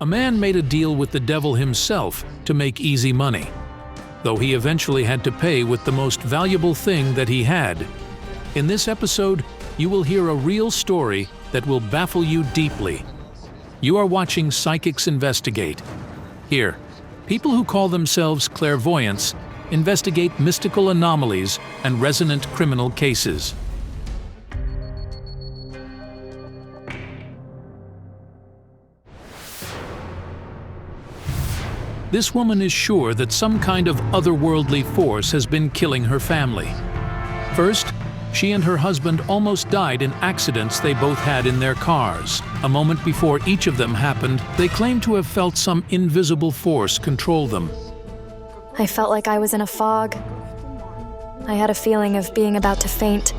A man made a deal with the devil himself to make easy money, though he eventually had to pay with the most valuable thing that he had. In this episode, you will hear a real story that will baffle you deeply. You are watching Psychics Investigate. Here, people who call themselves clairvoyants investigate mystical anomalies and resonant criminal cases. This woman is sure that some kind of otherworldly force has been killing her family. First, she and her husband almost died in accidents they both had in their cars. A moment before each of them happened, they claim to have felt some invisible force control them. I felt like I was in a fog. I had a feeling of being about to faint.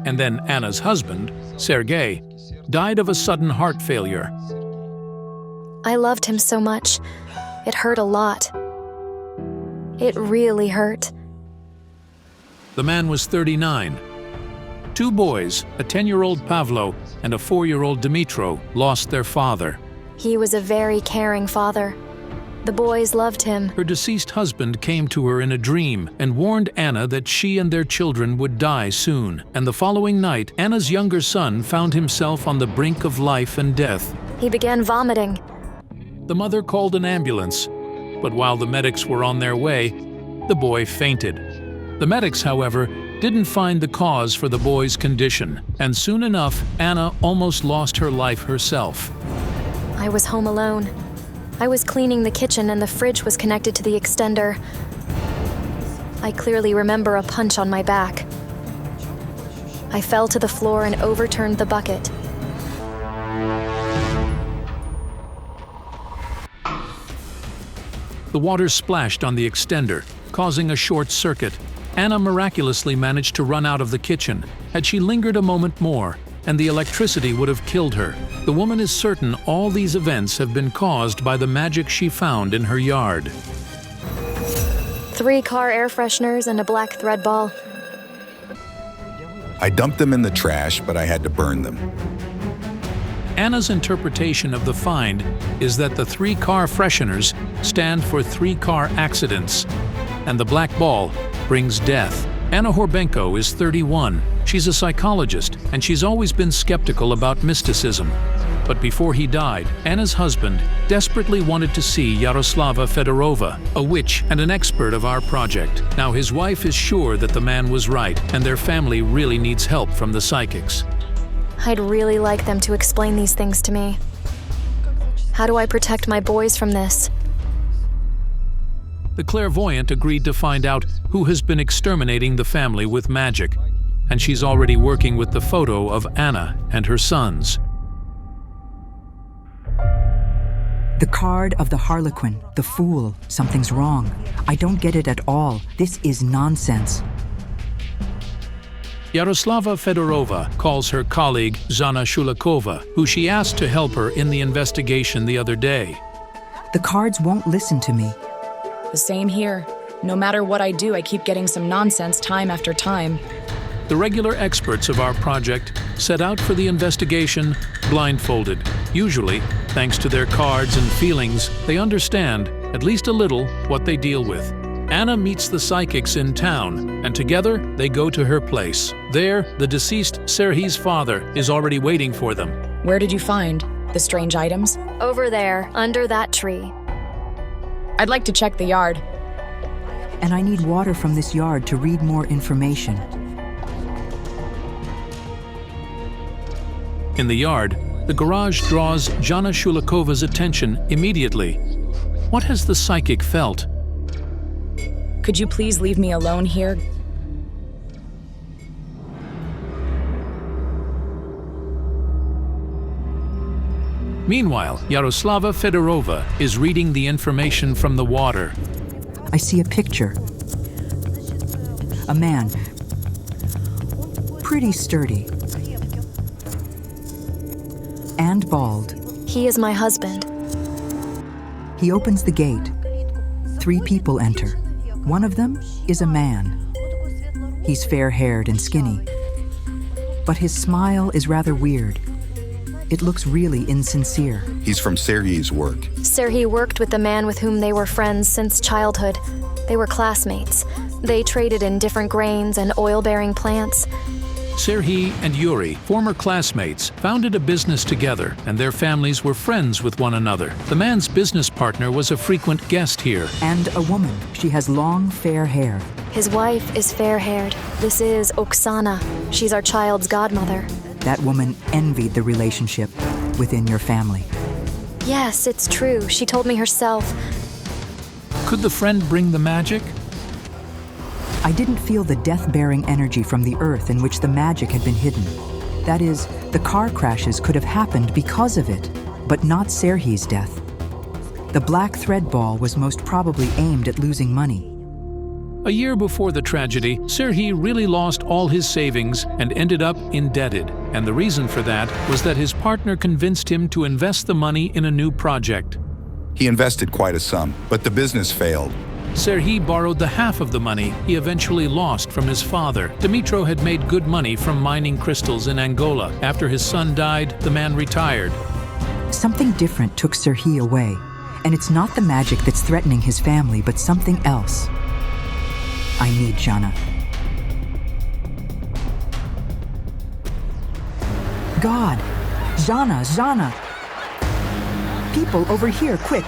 And then Anna's husband, Sergei, died of a sudden heart failure. I loved him so much. It hurt a lot. It really hurt. The man was 39. Two boys, a 10-year-old Pavlo and a 4-year-old Dimitro, lost their father. He was a very caring father. The boys loved him. Her deceased husband came to her in a dream and warned Anna that she and their children would die soon. And the following night, Anna's younger son found himself on the brink of life and death. He began vomiting. The mother called an ambulance, but while the medics were on their way, the boy fainted. The medics, however, didn't find the cause for the boy's condition, and soon enough, Anna almost lost her life herself. I was home alone. I was cleaning the kitchen and the fridge was connected to the extender. I clearly remember a punch on my back. I fell to the floor and overturned the bucket. The water splashed on the extender, causing a short circuit. Anna miraculously managed to run out of the kitchen. Had she lingered a moment more, and the electricity would have killed her. The woman is certain all these events have been caused by the magic she found in her yard. 3 car air fresheners and a black thread ball. I dumped them in the trash, but I had to burn them. Anna's interpretation of the find is that the 3 car fresheners stand for 3 car accidents, and the black ball brings death. Anna Horbenko is 31. She's a psychologist, and she's always been skeptical about mysticism. But before he died, Anna's husband desperately wanted to see Yaroslava Fedorova, a witch and an expert of our project. Now his wife is sure that the man was right, and their family really needs help from the psychics. I'd really like them to explain these things to me. How do I protect my boys from this? The clairvoyant agreed to find out who has been exterminating the family with magic, and she's already working with the photo of Anna and her sons. The card of the Harlequin, the fool. Something's wrong. I don't get it at all. This is nonsense. Yaroslava Fedorova calls her colleague Zana Shulakova, who she asked to help her in the investigation the other day. The cards won't listen to me. The same here. No matter what I do, I keep getting some nonsense time after time. The regular experts of our project set out for the investigation blindfolded. Usually, thanks to their cards and feelings, they understand, at least a little, what they deal with. Anna meets the psychics in town, and together they go to her place. There, the deceased Serhi's father is already waiting for them. Where did you find the strange items? Over there, under that tree. I'd like to check the yard. And I need water from this yard to read more information. In the yard, the garage draws Jana Shulakova's attention immediately. What has the psychic felt? Could you please leave me alone here? Meanwhile, Yaroslava Fedorova is reading the information from the water. I see a picture. A man. Pretty sturdy. And bald. He is my husband. He opens the gate. 3 people enter. One of them is a man. He's fair-haired and skinny. But his smile is rather weird. It looks really insincere. He's from Sergei's work. Sergei worked with the man with whom they were friends since childhood. They were classmates. They traded in different grains and oil-bearing plants. Sergei and Yuri, former classmates, founded a business together, and their families were friends with one another. The man's business partner was a frequent guest here. And a woman. She has long, fair hair. His wife is fair-haired. This is Oksana. She's our child's godmother. That woman envied the relationship within your family. Yes, it's true. She told me herself. Could the friend bring the magic? I didn't feel the death-bearing energy from the earth in which the magic had been hidden. That is, the car crashes could have happened because of it, but not Sergei's death. The black thread ball was most probably aimed at losing money. A year before the tragedy, Sergei really lost all his savings and ended up indebted. And the reason for that was that his partner convinced him to invest the money in a new project. He invested quite a sum, but the business failed. Sergei borrowed the half of the money he eventually lost from his father. Dimitro had made good money from mining crystals in Angola. After his son died, the man retired. Something different took Sergei away, and it's not the magic that's threatening his family, but something else. I need Jana. God! Jana! People over here, quick!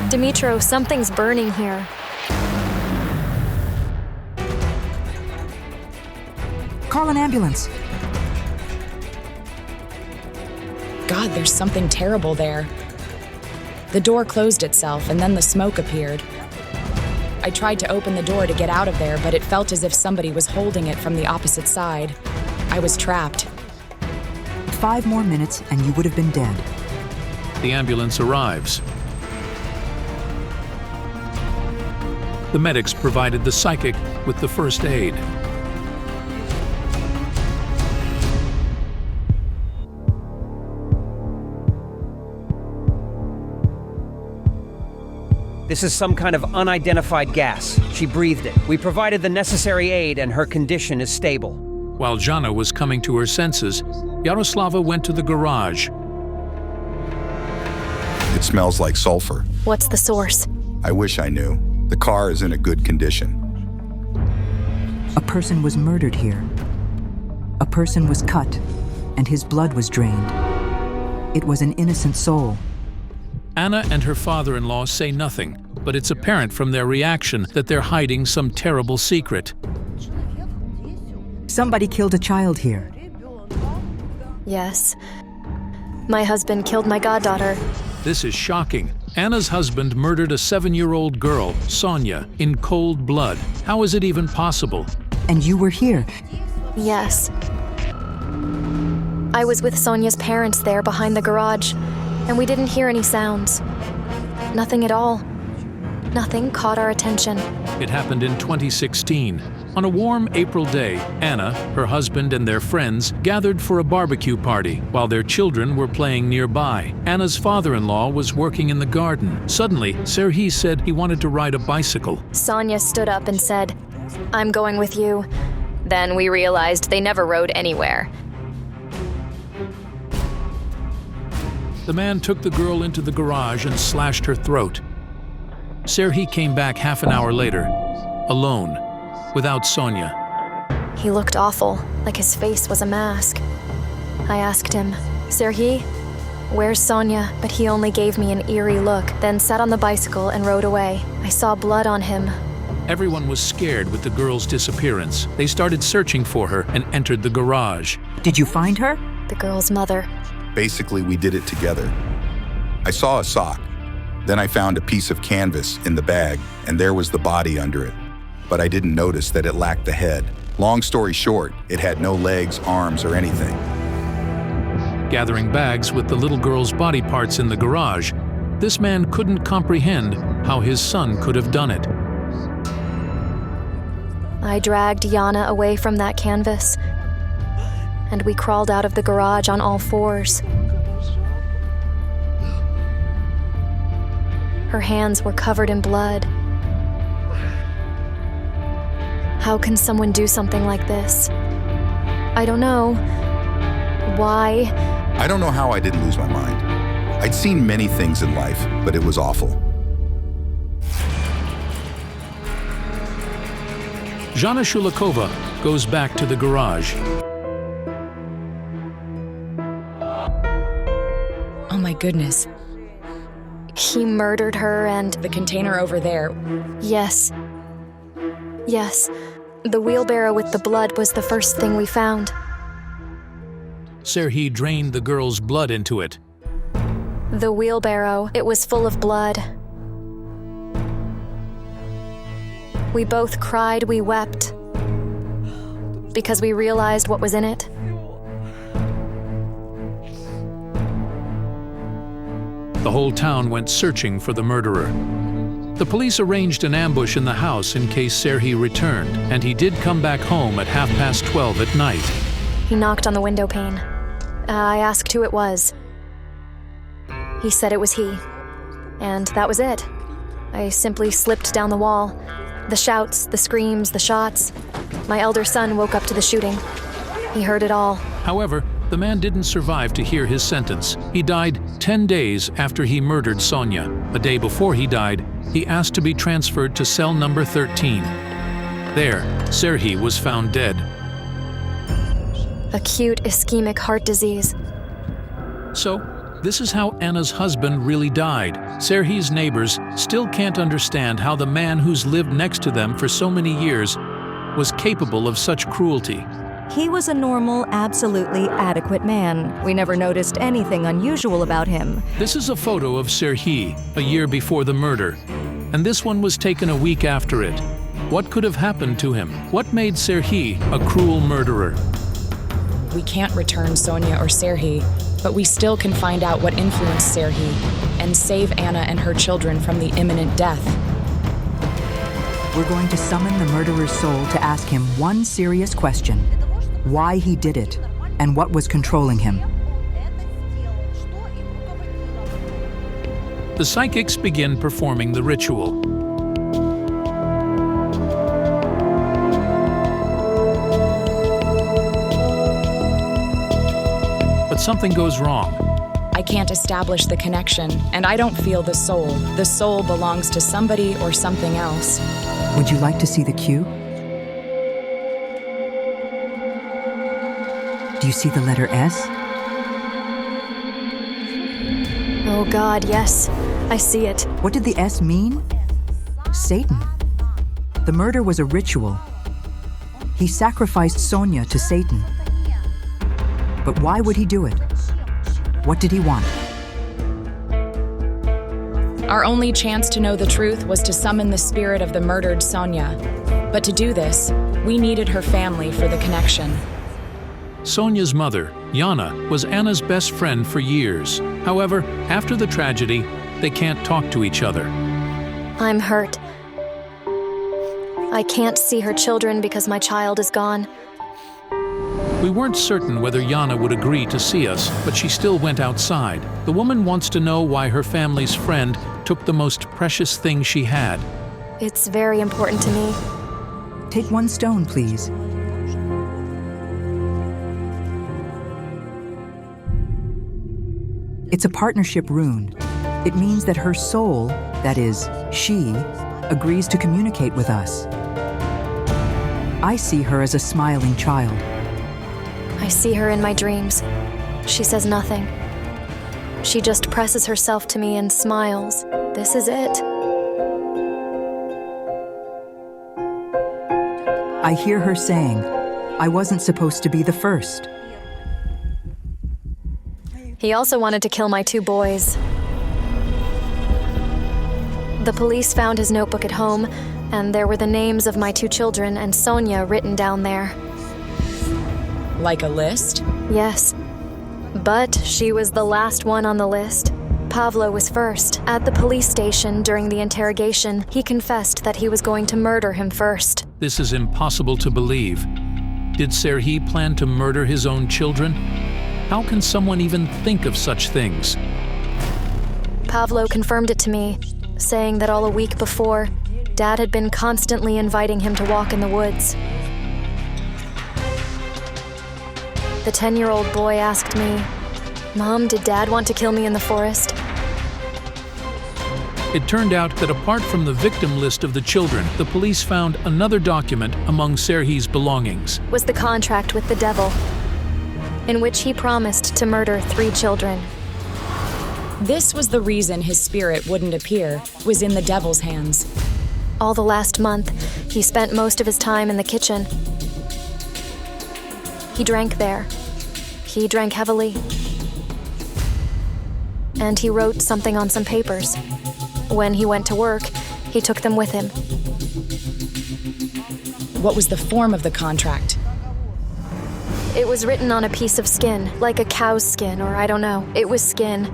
Dimitro, something's burning here. Call an ambulance. God, there's something terrible there. The door closed itself, and then the smoke appeared. I tried to open the door to get out of there, but it felt as if somebody was holding it from the opposite side. I was trapped. 5 more minutes, and you would have been dead. The ambulance arrives. The medics provided the psychic with the first aid. This is some kind of unidentified gas. She breathed it. We provided the necessary aid and her condition is stable. While Jana was coming to her senses, Yaroslava went to the garage. It smells like sulfur. What's the source? I wish I knew. The car is in a good condition. A person was murdered here. A person was cut, and his blood was drained. It was an innocent soul. Anna and her father-in-law say nothing, but it's apparent from their reaction that they're hiding some terrible secret. Somebody killed a child here. Yes. My husband killed my goddaughter. This is shocking. Anna's husband murdered a 7-year-old girl, Sonia, in cold blood. How is it even possible? And you were here. Yes. I was with Sonia's parents there behind the garage, and we didn't hear any sounds. Nothing at all. Nothing caught our attention. It happened in 2016. On a warm April day, Anna, her husband, and their friends gathered for a barbecue party while their children were playing nearby. Anna's father-in-law was working in the garden. Suddenly, Sergei said he wanted to ride a bicycle. Sonia stood up and said, "I'm going with you." Then we realized they never rode anywhere. The man took the girl into the garage and slashed her throat. Sergei came back half an hour later, alone, without Sonia. He looked awful, like his face was a mask. I asked him, "Sergei, where's Sonia?" But he only gave me an eerie look, then sat on the bicycle and rode away. I saw blood on him. Everyone was scared with the girl's disappearance. They started searching for her and entered the garage. Did you find her? The girl's mother. Basically, we did it together. I saw a sock. Then I found a piece of canvas in the bag, and there was the body under it. But I didn't notice that it lacked the head. Long story short, it had no legs, arms, or anything. Gathering bags with the little girl's body parts in the garage, this man couldn't comprehend how his son could have done it. I dragged Yana away from that canvas, and we crawled out of the garage on all fours. Her hands were covered in blood. How can someone do something like this? I don't know. Why? I don't know how I didn't lose my mind. I'd seen many things in life, but it was awful. Jana Shulikova goes back to the garage. Oh my goodness. He murdered her and... The container over there. Yes. Yes. The wheelbarrow with the blood was the first thing we found. Serhiy drained the girl's blood into it. The wheelbarrow, it was full of blood. We both cried, we wept, because we realized what was in it. The whole town went searching for the murderer. The police arranged an ambush in the house in case Serhiy returned, and he did come back home at 12:30 at night. He knocked on the window pane. I asked who it was. He said it was he. And that was it. I simply slipped down the wall. The shouts, the screams, the shots. My elder son woke up to the shooting. He heard it all. However, the man didn't survive to hear his sentence. He died 10 days after he murdered Sonia. A day before he died, he asked to be transferred to cell number 13. There, Serhiy was found dead. Acute ischemic heart disease. So, this is how Anna's husband really died. Serhiy's neighbors still can't understand how the man who's lived next to them for so many years was capable of such cruelty. He was a normal, absolutely adequate man. We never noticed anything unusual about him. This is a photo of Serhiy a year before the murder, and this one was taken a week after it. What could have happened to him? What made Serhiy a cruel murderer? We can't return Sonia or Serhiy, but we still can find out what influenced Serhiy and save Anna and her children from the imminent death. We're going to summon the murderer's soul to ask him one serious question: why he did it, and what was controlling him. The psychics begin performing the ritual. But something goes wrong. I can't establish the connection, and I don't feel the soul. The soul belongs to somebody or something else. Would you like to see the cue? Do you see the letter S? Oh God, yes. I see it. What did the S mean? Satan. The murder was a ritual. He sacrificed Sonia to Satan. But why would he do it? What did he want? Our only chance to know the truth was to summon the spirit of the murdered Sonia. But to do this, we needed her family for the connection. Sonia's mother, Jana, was Anna's best friend for years. However, after the tragedy, they can't talk to each other. I'm hurt. I can't see her children because my child is gone. We weren't certain whether Jana would agree to see us, but she still went outside. The woman wants to know why her family's friend took the most precious thing she had. It's very important to me. Take one stone, please. It's a partnership rune. It means that her soul, that is, she, agrees to communicate with us. I see her as a smiling child. I see her in my dreams. She says nothing. She just presses herself to me and smiles. This is it. I hear her saying, I wasn't supposed to be the first. He also wanted to kill my 2 boys. The police found his notebook at home, and there were the names of my 2 children and Sonia written down there. Like a list? Yes. But she was the last one on the list. Pavlo was first. At the police station during the interrogation, he confessed that he was going to murder him first. This is impossible to believe. Did Serhiy plan to murder his own children? How can someone even think of such things? Pavlo confirmed it to me, saying that all a week before, Dad had been constantly inviting him to walk in the woods. The 10-year-old boy asked me, "Mom, did Dad want to kill me in the forest?" It turned out that apart from the victim list of the children, the police found another document among Serhi's belongings. Was the contract with the devil, in which he promised to murder 3 children. This was the reason his spirit wouldn't appear, was in the devil's hands. All the last month, he spent most of his time in the kitchen. He drank there. He drank heavily. And he wrote something on some papers. When he went to work, he took them with him. What was the form of the contract? It was written on a piece of skin, like a cow's skin, or I don't know. It was skin.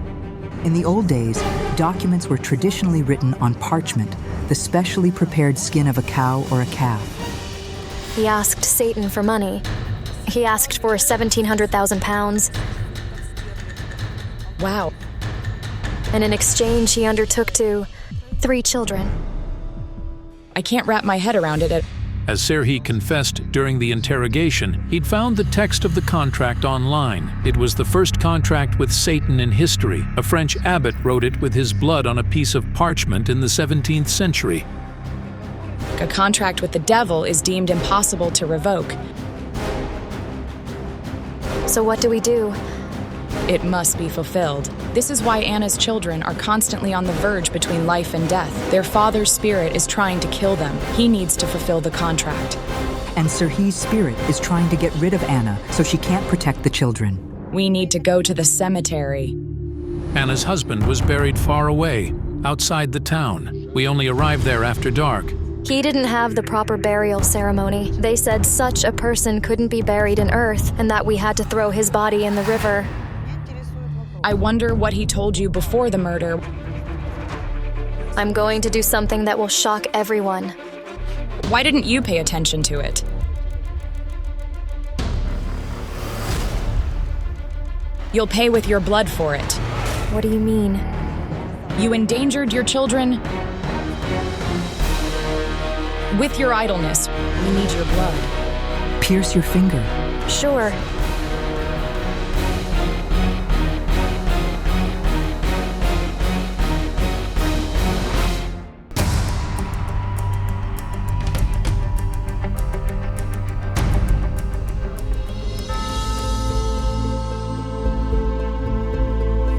In the old days, documents were traditionally written on parchment, the specially prepared skin of a cow or a calf. He asked Satan for money. He asked for 1,700,000 pounds. Wow. And in exchange, he undertook to 3 children. I can't wrap my head around it. As Serhi confessed during the interrogation, he'd found the text of the contract online. It was the first contract with Satan in history. A French abbot wrote it with his blood on a piece of parchment in the 17th century. A contract with the devil is deemed impossible to revoke. So what do we do? It must be fulfilled. This is why Anna's children are constantly on the verge between life and death. Their father's spirit is trying to kill them. He needs to fulfill the contract. And Serhi's spirit is trying to get rid of Anna so she can't protect the children. We need to go to the cemetery. Anna's husband was buried far away, outside the town. We only arrived there after dark. He didn't have the proper burial ceremony. They said such a person couldn't be buried in earth and that we had to throw his body in the river. I wonder what he told you before the murder. I'm going to do something that will shock everyone. Why didn't you pay attention to it? You'll pay with your blood for it. What do you mean? You endangered your children. With your idleness, we need your blood. Pierce your finger. Sure.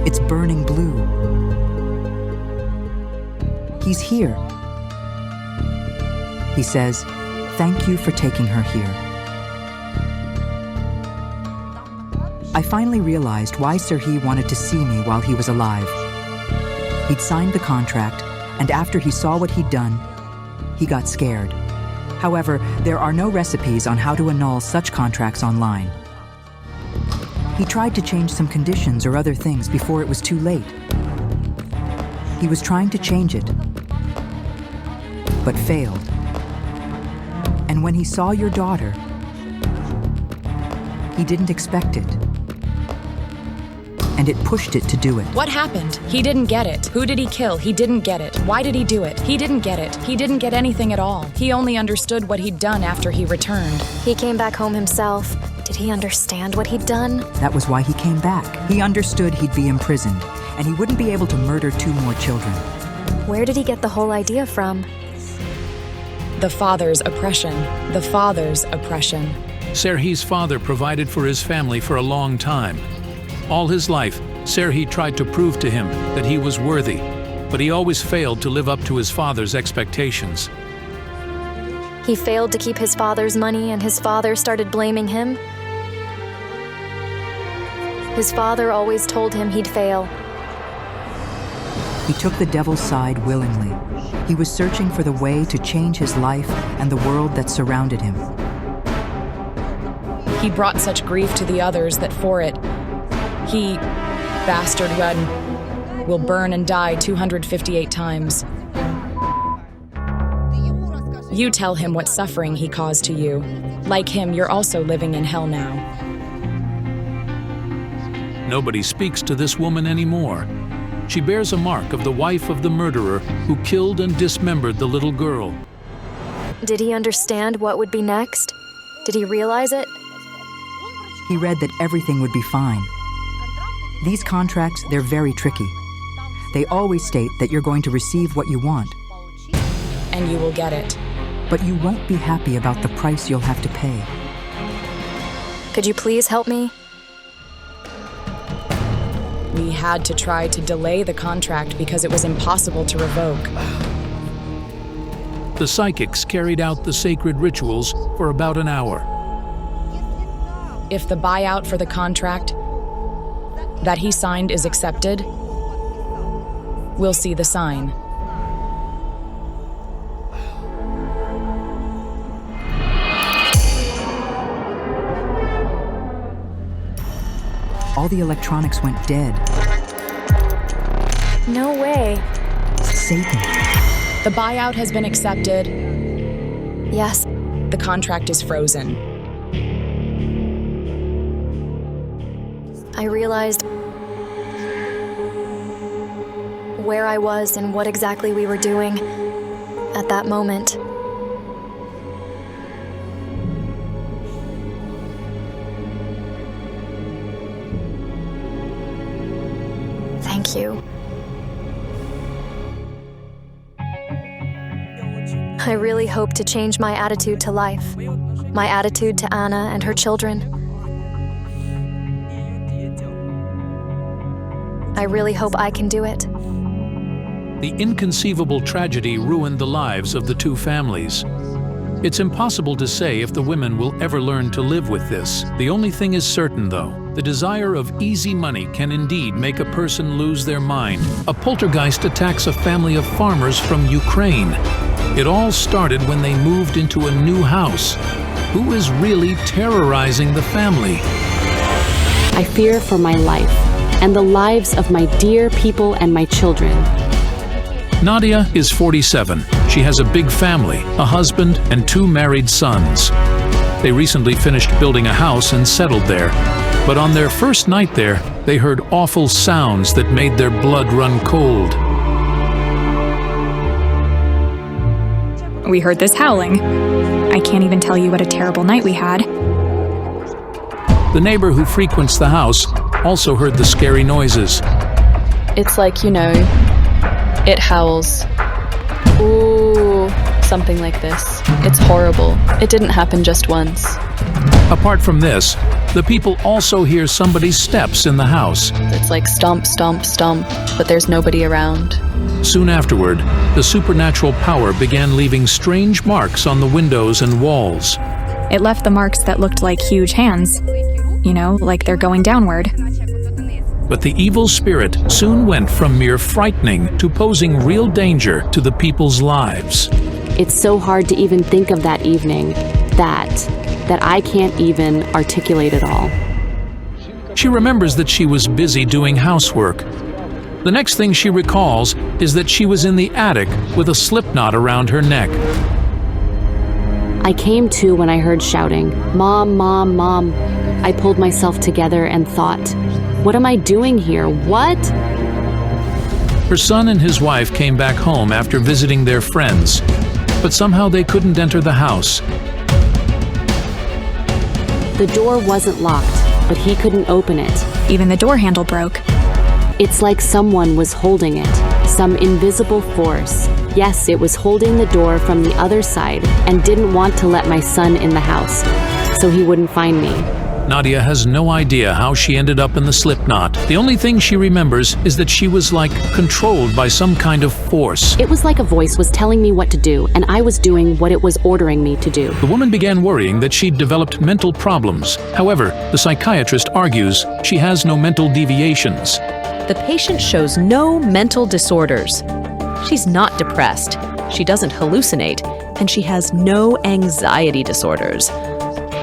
It's burning blue. He's here. He says, "Thank you for taking her here." I finally realized why Serhi wanted to see me while he was alive. He'd signed the contract, and after he saw what he'd done, he got scared. However, there are no recipes on how to annul such contracts online. He tried to change some conditions or other things before it was too late. He was trying to change it, but failed. And when he saw your daughter, he didn't expect it. And it pushed it to do it. What happened? He didn't get it. Who did he kill? He didn't get it. Why did he do it? He didn't get it. He didn't get anything at all. He only understood what he'd done after he returned. He came back home himself. Did he understand what he'd done? That was why he came back. He understood he'd be imprisoned, and he wouldn't be able to murder 2 more children. Where did he get the whole idea from? The father's oppression. The father's oppression. Serhi's father provided for his family for a long time. All his life, Serhi tried to prove to him that he was worthy, but he always failed to live up to his father's expectations. He failed to keep his father's money and his father started blaming him. His father always told him he'd fail. He took the devil's side willingly. He was searching for the way to change his life and the world that surrounded him. He brought such grief to the others that for it, he, bastard gun, will burn and die 258 times. You tell him what suffering he caused to you. Like him, you're also living in hell now. Nobody speaks to this woman anymore. She bears a mark of the wife of the murderer who killed and dismembered the little girl. Did he understand what would be next? Did he realize it? He read that everything would be fine. These contracts, they're very tricky. They always state that you're going to receive what you want. And you will get it. But you won't be happy about the price you'll have to pay. Could you please help me? We had to try to delay the contract because it was impossible to revoke. The psychics carried out the sacred rituals for about an hour. If the buyout for the contract that he signed is accepted, we'll see the sign. All the electronics went dead. No way. Satan. The buyout has been accepted. Yes. The contract is frozen. I realized where I was and what exactly we were doing at that moment. Thank you. I really hope to change my attitude to life, my attitude to Anna and her children. I really hope I can do it. The inconceivable tragedy ruined the lives of the two families. It's impossible to say if the women will ever learn to live with this. The only thing is certain, though. The desire of easy money can indeed make a person lose their mind. A poltergeist attacks a family of farmers from Ukraine. It all started when they moved into a new house. Who is really terrorizing the family? I fear for my life and the lives of my dear people and my children. Nadia is 47. She has a big family, a husband, and 2 married sons. They recently finished building a house and settled there. But on their first night there, they heard awful sounds that made their blood run cold. We heard this howling. I can't even tell you what a terrible night we had. The neighbor who frequents the house also heard the scary noises. It's like, it howls. Ooh, something like this. It's horrible. It didn't happen just once. Apart from this, the people also hear somebody's steps in the house. It's like stomp, stomp, stomp, but there's nobody around. Soon afterward, the supernatural power began leaving strange marks on the windows and walls. It left the marks that looked like huge hands. Like they're going downward. But the evil spirit soon went from mere frightening to posing real danger to the people's lives. It's so hard to even think of that evening, that I can't even articulate it all. She remembers that she was busy doing housework. The next thing she recalls is that she was in the attic with a slip knot around her neck. I came to when I heard shouting, "Mom, Mom, Mom." I pulled myself together and thought, what am I doing here? What? Her son and his wife came back home after visiting their friends, but somehow they couldn't enter the house. The door wasn't locked, but he couldn't open it. Even the door handle broke. It's like someone was holding it, some invisible force. Yes, it was holding the door from the other side and didn't want to let my son in the house, so he wouldn't find me. Nadia has no idea how she ended up in the slipknot. The only thing she remembers is that she was like controlled by some kind of force. It was like a voice was telling me what to do, and I was doing what it was ordering me to do. The woman began worrying that she'd developed mental problems. However, the psychiatrist argues she has no mental deviations. The patient shows no mental disorders. She's not depressed, she doesn't hallucinate, and she has no anxiety disorders.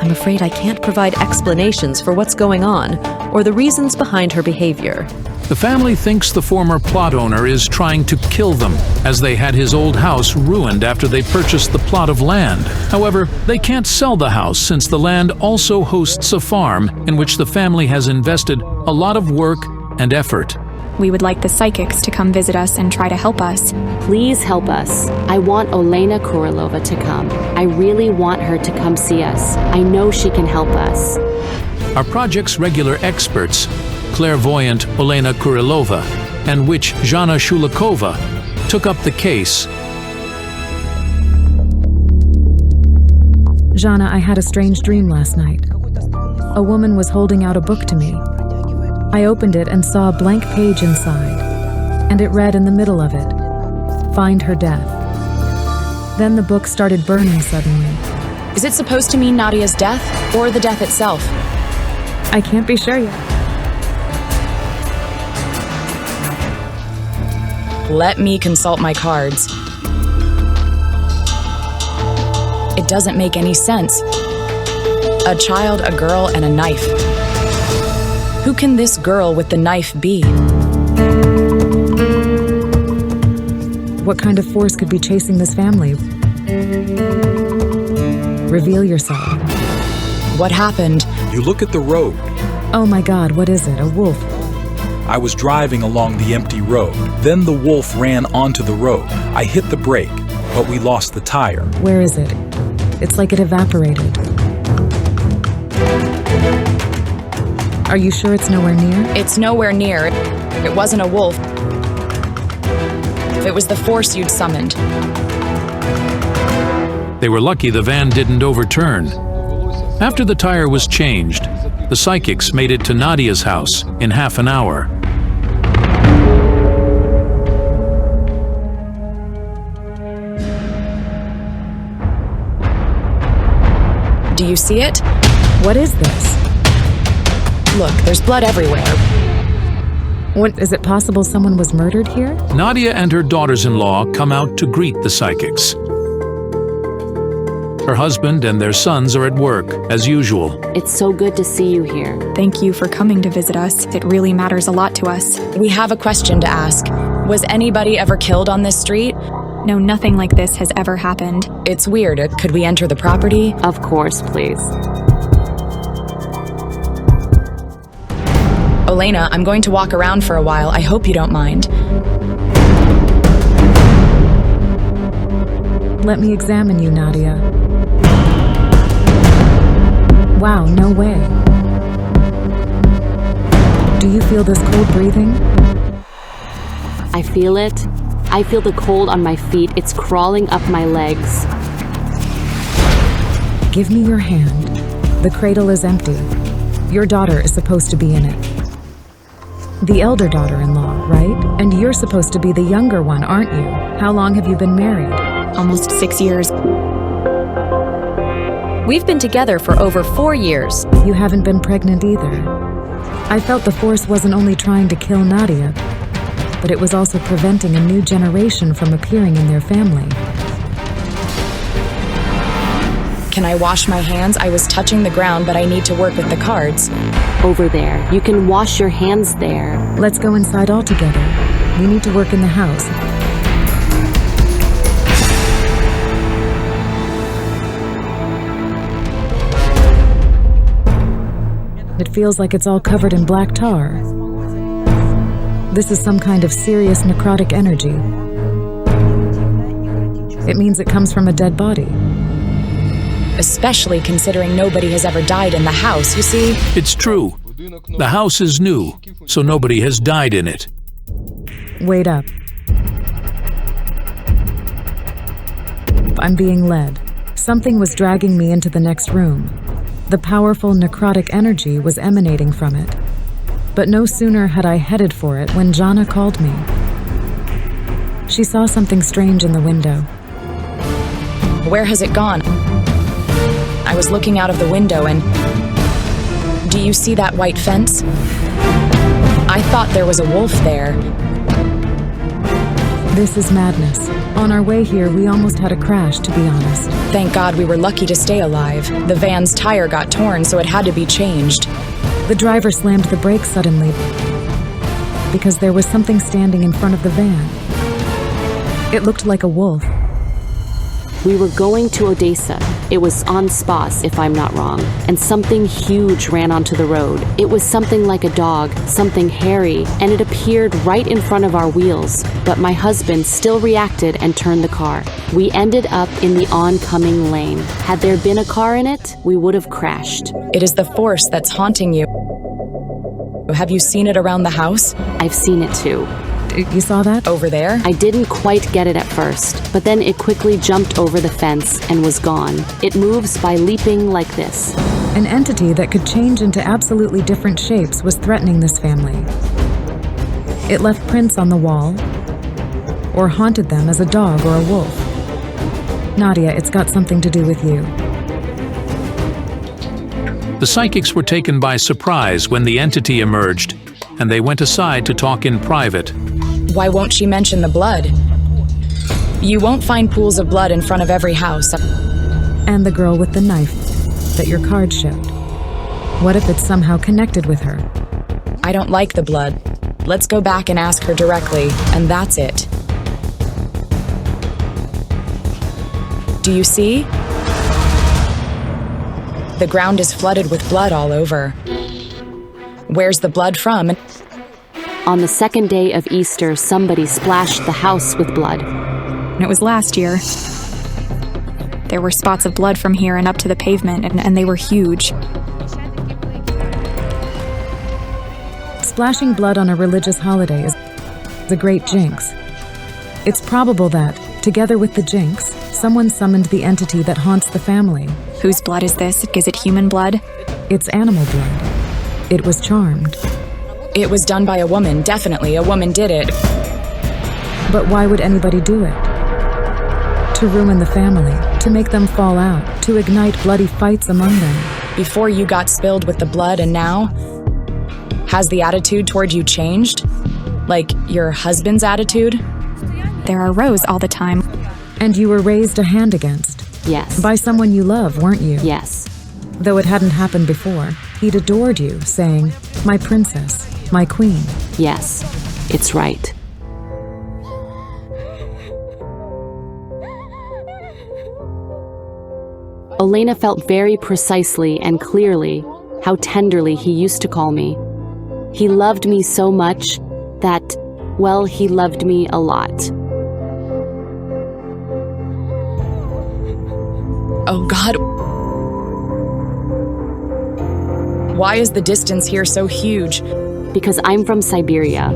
I'm afraid I can't provide explanations for what's going on or the reasons behind her behavior. The family thinks the former plot owner is trying to kill them, as they had his old house ruined after they purchased the plot of land. However, they can't sell the house since the land also hosts a farm in which the family has invested a lot of work and effort. We would like the psychics to come visit us and try to help us. Please help us. I want Olena Kurilova to come. I really want her to come see us. I know she can help us. Our project's regular experts, clairvoyant Olena Kurilova and witch Zhana Shulakova, took up the case. Zhana, I had a strange dream last night. A woman was holding out a book to me. I opened it and saw a blank page inside, and it read in the middle of it, "Find her death." Then the book started burning suddenly. Is it supposed to mean Nadia's death, or the death itself? I can't be sure yet. Let me consult my cards. It doesn't make any sense. A child, a girl, and a knife. Who can this girl with the knife be? What kind of force could be chasing this family? Reveal yourself. What happened? You look at the road. Oh my God, what is it? A wolf? I was driving along the empty road. Then the wolf ran onto the road. I hit the brake, but we lost the tire. Where is it? It's like it evaporated. Are you sure it's nowhere near? It's nowhere near. It wasn't a wolf. It was the force you'd summoned. They were lucky the van didn't overturn. After the tire was changed, the psychics made it to Nadia's house in half an hour. Do you see it? What is this? Look, there's blood everywhere. What, is it possible someone was murdered here? Nadia and her daughters-in-law come out to greet the psychics. Her husband and their sons are at work, as usual. It's so good to see you here. Thank you for coming to visit us. It really matters a lot to us. We have a question to ask. Was anybody ever killed on this street? No, nothing like this has ever happened. It's weird. Could we enter the property? Of course, please. Olena, I'm going to walk around for a while. I hope you don't mind. Let me examine you, Nadia. Wow, no way. Do you feel this cold breathing? I feel it. I feel the cold on my feet. It's crawling up my legs. Give me your hand. The cradle is empty. Your daughter is supposed to be in it. The elder daughter-in-law, right? And you're supposed to be the younger one, aren't you? How long have you been married? Almost 6 years. We've been together for over 4 years. You haven't been pregnant either. I felt the force wasn't only trying to kill Nadia, but it was also preventing a new generation from appearing in their family. Can I wash my hands? I was touching the ground, but I need to work with the cards. Over there. You can wash your hands there. Let's go inside all together. We need to work in the house. It feels like it's all covered in black tar. This is some kind of serious necrotic energy. It means it comes from a dead body. Especially considering nobody has ever died in the house, you see? It's true. The house is new, so nobody has died in it. Wait up. I'm being led. Something was dragging me into the next room. The powerful necrotic energy was emanating from it. But no sooner had I headed for it when Zhana called me. She saw something strange in the window. Where has it gone? I was looking out of the window and... Do you see that white fence? I thought there was a wolf there. This is madness. On our way here, we almost had a crash, to be honest. Thank God we were lucky to stay alive. The van's tire got torn, so it had to be changed. The driver slammed the brakes suddenly because there was something standing in front of the van. It looked like a wolf. We were going to Odessa. It was on Spas, if I'm not wrong, and something huge ran onto the road. It was something like a dog, something hairy, and it appeared right in front of our wheels. But my husband still reacted and turned the car. We ended up in the oncoming lane. Had there been a car in it, we would have crashed. It is the force that's haunting you. Have you seen it around the house? I've seen it too. You saw that? Over there? I didn't quite get it at first, but then it quickly jumped over the fence and was gone. It moves by leaping like this. An entity that could change into absolutely different shapes was threatening this family. It left prints on the wall, or haunted them as a dog or a wolf. Nadia, it's got something to do with you. The psychics were taken by surprise when the entity emerged, and they went aside to talk in private. Why won't she mention the blood? You won't find pools of blood in front of every house. And the girl with the knife that your card showed. What if it's somehow connected with her? I don't like the blood. Let's go back and ask her directly, and that's it. Do you see? The ground is flooded with blood all over. Where's the blood from? On the second day of Easter, somebody splashed the house with blood. It was last year. There were spots of blood from here and up to the pavement, and they were huge. Splashing blood on a religious holiday is a great jinx. It's probable that, together with the jinx, someone summoned the entity that haunts the family. Whose blood is this? Is it human blood? It's animal blood. It was charmed. It was done by a woman, definitely. A woman did it. But why would anybody do it? To ruin the family, to make them fall out, to ignite bloody fights among them. Before you got spilled with the blood and now? Has the attitude toward you changed? Like your husband's attitude? There are rows all the time. And you were raised a hand against? Yes. By someone you love, weren't you? Yes. Though it hadn't happened before, he'd adored you, saying, "My princess, my queen." Yes, it's right. Elena felt very precisely and clearly how tenderly he used to call me. He loved me so much that, well, he loved me a lot. Oh God. Why is the distance here so huge? Because I'm from Siberia.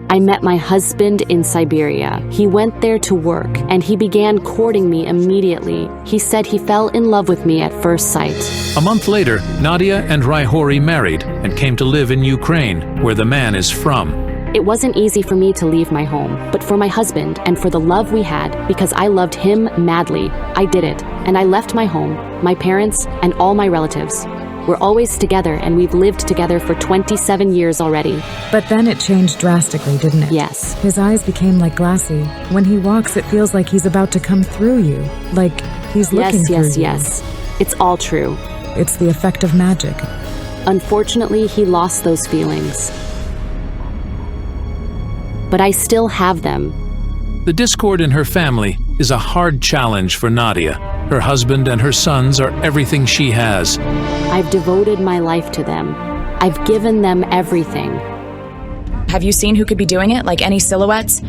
I met my husband in Siberia. He went there to work, and he began courting me immediately. He said he fell in love with me at first sight. A month later, Nadia and Raihori married and came to live in Ukraine, where the man is from. It wasn't easy for me to leave my home, but for my husband and for the love we had, because I loved him madly, I did it, and I left my home, my parents, and all my relatives. We're always together, and we've lived together for 27 years already. But then it changed drastically, didn't it? Yes. His eyes became like glassy. When he walks, it feels like he's about to come through you, like he's looking through you. Yes. It's all true. It's the effect of magic. Unfortunately, he lost those feelings. But I still have them. The discord in her family is a hard challenge for Nadia. Her husband and her sons are everything she has. I've devoted my life to them. I've given them everything. Have you seen who could be doing it? Like any silhouettes?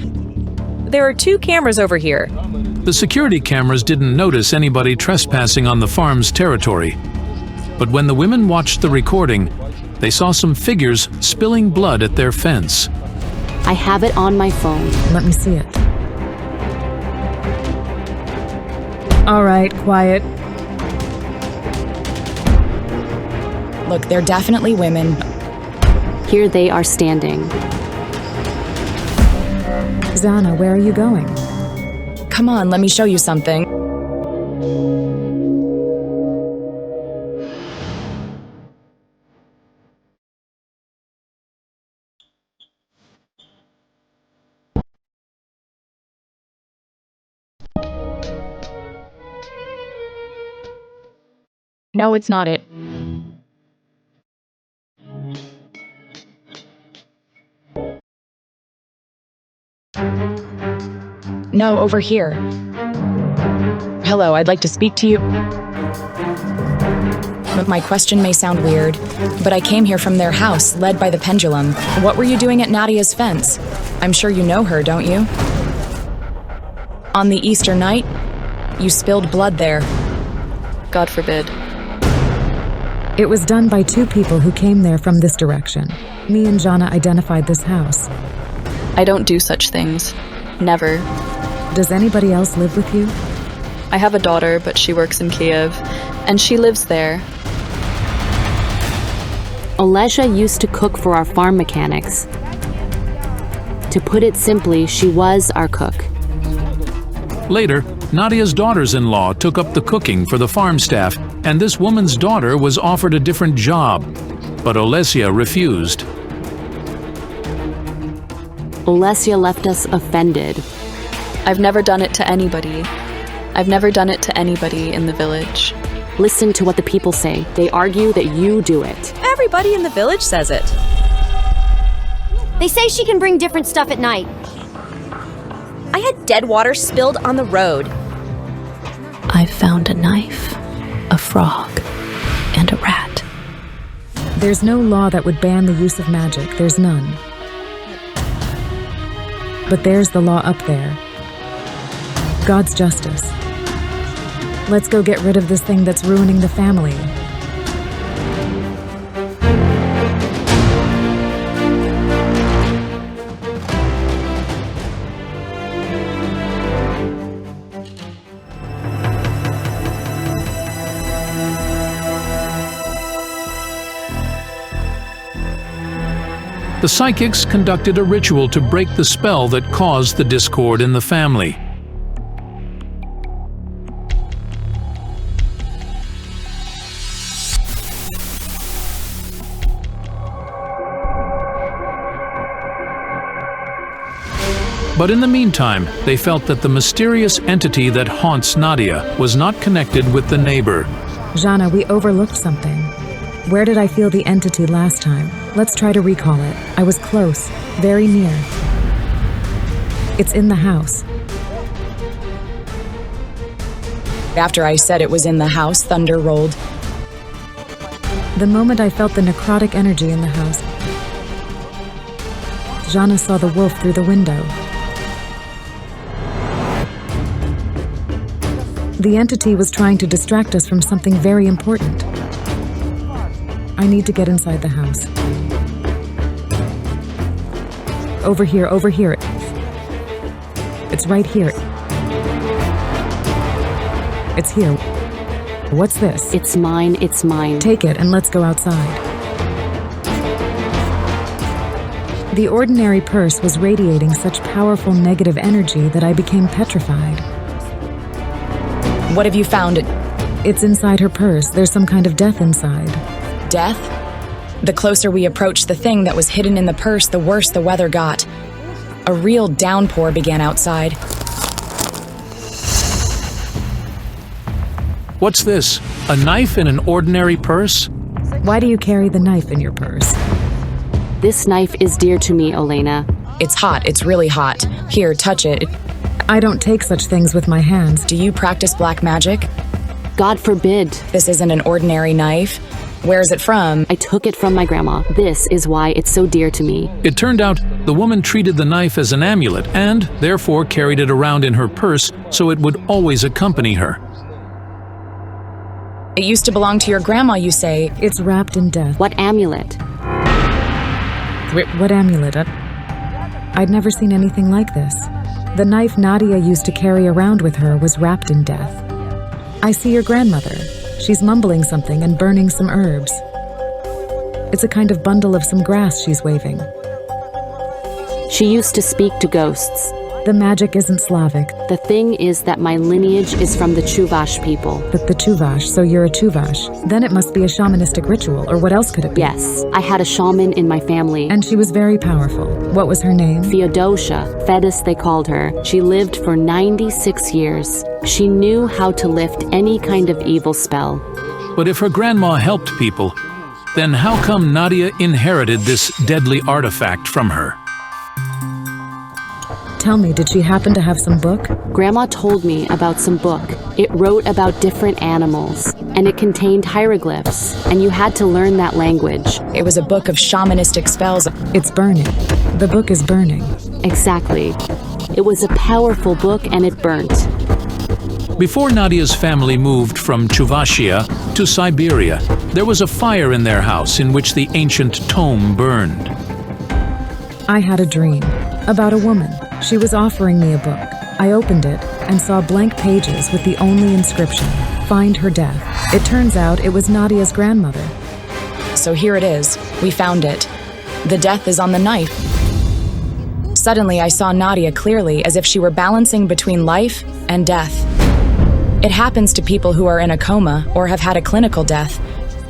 There are 2 cameras over here. The security cameras didn't notice anybody trespassing on the farm's territory. But when the women watched the recording, they saw some figures spilling blood at their fence. I have it on my phone. Let me see it. All right, quiet. Look, they're definitely women. Here they are standing. Zana, where are you going? Come on, let me show you something. No, it's not it. No, over here. Hello, I'd like to speak to you. My question may sound weird, but I came here from their house, led by the pendulum. What were you doing at Nadia's fence? I'm sure you know her, don't you? On the Easter night, you spilled blood there. God forbid. It was done by two people who came there from this direction. Me and Jana identified this house. I don't do such things. Never. Does anybody else live with you? I have a daughter, but she works in Kiev, and she lives there. Olesha used to cook for our farm mechanics. To put it simply, she was our cook. Later, Nadia's daughters-in-law took up the cooking for the farm staff, and this woman's daughter was offered a different job, but Olesya refused. Olesya left us offended. I've never done it to anybody. I've never done it to anybody in the village. Listen to what the people say. They argue that you do it. Everybody in the village says it. They say she can bring different stuff at night. I had dead water spilled on the road. I found a knife, a frog, and a rat. There's no law that would ban the use of magic. There's none. But there's the law up there. God's justice. Let's go get rid of this thing that's ruining the family. The psychics conducted a ritual to break the spell that caused the discord in the family. But in the meantime, they felt that the mysterious entity that haunts Nadia was not connected with the neighbor. Jana, we overlooked something. Where did I feel the entity last time? Let's try to recall it. I was close, very near. It's in the house. After I said it was in the house, thunder rolled. The moment I felt the necrotic energy in the house, Jana saw the wolf through the window. The entity was trying to distract us from something very important. I need to get inside the house. Over here, over here. It's right here. It's here. What's this? It's mine, it's mine. Take it and let's go outside. The ordinary purse was radiating such powerful negative energy that I became petrified. What have you found? It's inside her purse. There's some kind of death inside. Death? The closer we approached the thing that was hidden in the purse, the worse the weather got. A real downpour began outside. What's this? A knife in an ordinary purse? Why do you carry the knife in your purse? This knife is dear to me, Olena. It's hot. It's really hot. Here, touch it. I don't take such things with my hands. Do you practice black magic? God forbid. This isn't an ordinary knife. Where is it from? I took it from my grandma. This is why it's so dear to me. It turned out the woman treated the knife as an amulet and therefore carried it around in her purse so it would always accompany her. It used to belong to your grandma, you say. It's wrapped in death. What amulet? What amulet? I'd never seen anything like this. The knife Nadia used to carry around with her was wrapped in death. I see your grandmother. She's mumbling something and burning some herbs. It's a kind of bundle of some grass she's waving. She used to speak to ghosts. The magic isn't Slavic. The thing is that my lineage is from the Chuvash people. But the Chuvash, so you're a Chuvash. Then it must be a shamanistic ritual, or what else could it be? Yes, I had a shaman in my family. And she was very powerful. What was her name? Theodosia. Fedis they called her. She lived for 96 years. She knew how to lift any kind of evil spell. But if her grandma helped people, then how come Nadia inherited this deadly artifact from her? Tell me, did she happen to have some book? Grandma told me about some book. It wrote about different animals, and it contained hieroglyphs, and you had to learn that language. It was a book of shamanistic spells. It's burning. The book is burning. Exactly. It was a powerful book, and it burnt. Before Nadia's family moved from Chuvashia to Siberia, there was a fire in their house in which the ancient tome burned. I had a dream about a woman. She was offering me a book. I opened it and saw blank pages with the only inscription, "Find her death." It turns out it was Nadia's grandmother. So here it is. We found it. The death is on the knife. Suddenly, I saw Nadia clearly, as if she were balancing between life and death. It happens to people who are in a coma or have had a clinical death.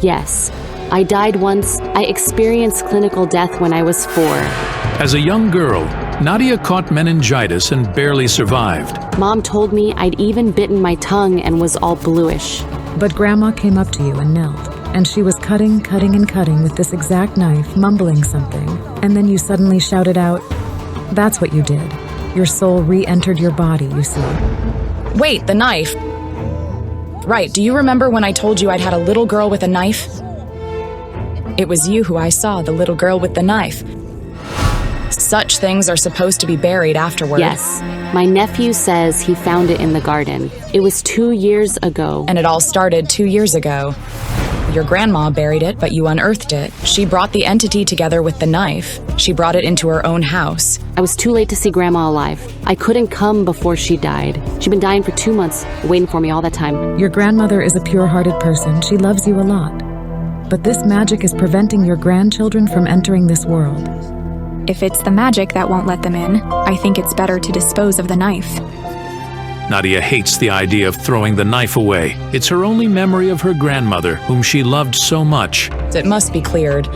Yes. I died once. I experienced clinical death when I was 4. As a young girl, Nadia caught meningitis and barely survived. Mom told me I'd even bitten my tongue and was all bluish. But Grandma came up to you and knelt, and she was cutting with this exact knife, mumbling something, and then you suddenly shouted out, "That's what you did. Your soul re-entered your body, you see." Wait, the knife. Right, do you remember when I told you I'd had a little girl with a knife? It was you who I saw, the little girl with the knife. Such things are supposed to be buried afterward. Yes. My nephew says he found it in the garden. It was 2 years ago. And it all started 2 years ago. Your grandma buried it, but you unearthed it. She brought the entity together with the knife. She brought it into her own house. I was too late to see Grandma alive. I couldn't come before she died. She'd been dying for 2 months, waiting for me all that time. Your grandmother is a pure-hearted person. She loves you a lot. But this magic is preventing your grandchildren from entering this world. If it's the magic that won't let them in, I think it's better to dispose of the knife. Nadia hates the idea of throwing the knife away. It's her only memory of her grandmother, whom she loved so much. It must be cleared.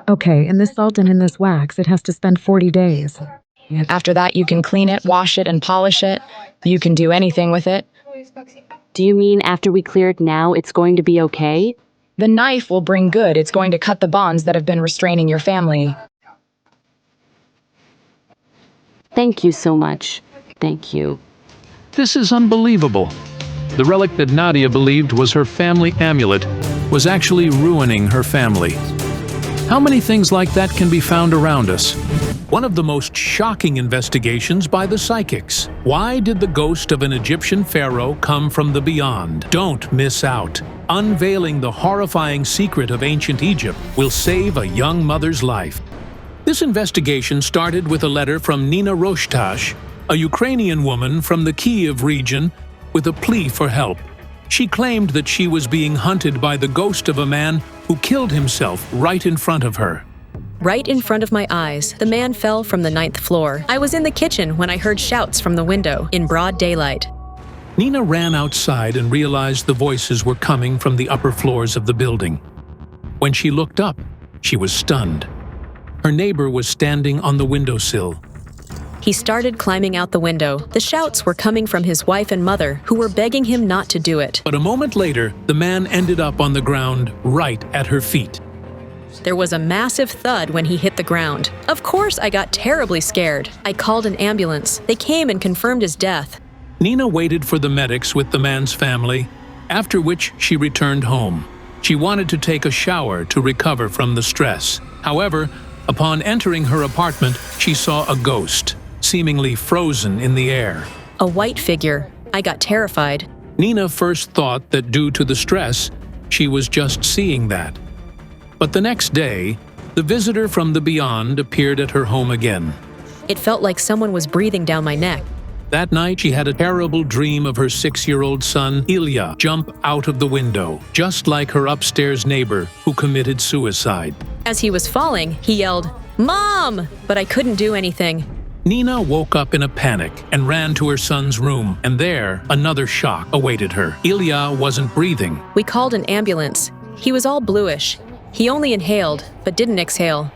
Okay, in this salt and in this wax, it has to spend 40 days. After that, you can clean it, wash it, and polish it. You can do anything with it. Do you mean after we clear it now, it's going to be okay? The knife will bring good. It's going to cut the bonds that have been restraining your family. Thank you so much. Thank you. This is unbelievable. The relic that Nadia believed was her family amulet was actually ruining her family. How many things like that can be found around us? One of the most shocking investigations by the psychics. Why did the ghost of an Egyptian pharaoh come from the beyond? Don't miss out. Unveiling the horrifying secret of ancient Egypt will save a young mother's life. This investigation started with a letter from Nina Roshtash, a Ukrainian woman from the Kiev region, with a plea for help. She claimed that she was being hunted by the ghost of a man who killed himself right in front of her. Right in front of my eyes, the man fell from the 9th floor. I was in the kitchen when I heard shouts from the window in broad daylight. Nina ran outside and realized the voices were coming from the upper floors of the building. When she looked up, she was stunned. Her neighbor was standing on the windowsill. He started climbing out the window. The shouts were coming from his wife and mother, who were begging him not to do it. But a moment later, the man ended up on the ground right at her feet. There was a massive thud when he hit the ground. Of course, I got terribly scared. I called an ambulance. They came and confirmed his death. Nina waited for the medics with the man's family, after which she returned home. She wanted to take a shower to recover from the stress. However, upon entering her apartment, she saw a ghost, seemingly frozen in the air. A white figure. I got terrified. Nina first thought that due to the stress, she was just seeing that. But the next day, the visitor from the beyond appeared at her home again. It felt like someone was breathing down my neck. That night, she had a terrible dream of her 6-year-old son, Ilya, jump out of the window, just like her upstairs neighbor who committed suicide. As he was falling, he yelled, "Mom!" But I couldn't do anything. Nina woke up in a panic and ran to her son's room, and there, another shock awaited her. Ilya wasn't breathing. We called an ambulance. He was all bluish. He only inhaled, but didn't exhale.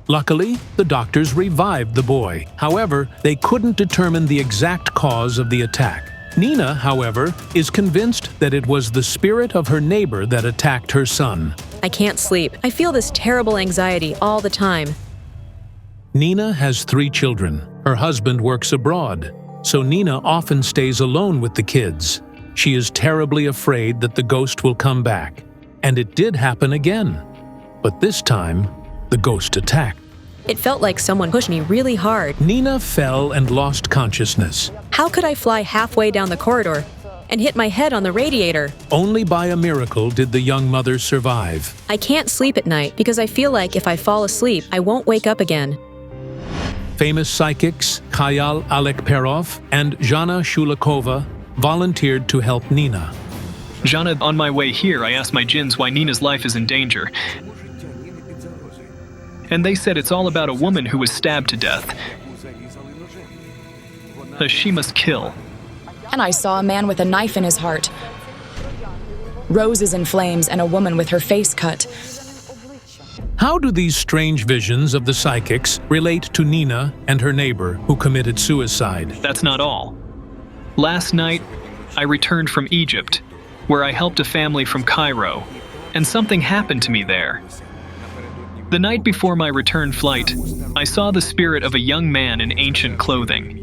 Luckily, the doctors revived the boy. However, they couldn't determine the exact cause of the attack. Nina, however, is convinced that it was the spirit of her neighbor that attacked her son. I can't sleep. I feel this terrible anxiety all the time. Nina has 3 children. Her husband works abroad, so Nina often stays alone with the kids. She is terribly afraid that the ghost will come back. And it did happen again. But this time, the ghost attacked. It felt like someone pushed me really hard. Nina fell and lost consciousness. How could I fly halfway down the corridor and hit my head on the radiator? Only by a miracle did the young mother survive. I can't sleep at night because I feel like if I fall asleep, I won't wake up again. Famous psychics Khayal Alekperov and Zhana Shulakova volunteered to help Nina. Zhana, on my way here, I asked my jinns why Nina's life is in danger. And they said it's all about a woman who was stabbed to death. She must kill. And I saw a man with a knife in his heart. Roses in flames and a woman with her face cut. How do these strange visions of the psychics relate to Nina and her neighbor who committed suicide? That's not all. Last night, I returned from Egypt, where I helped a family from Cairo, and something happened to me there. The night before my return flight, I saw the spirit of a young man in ancient clothing.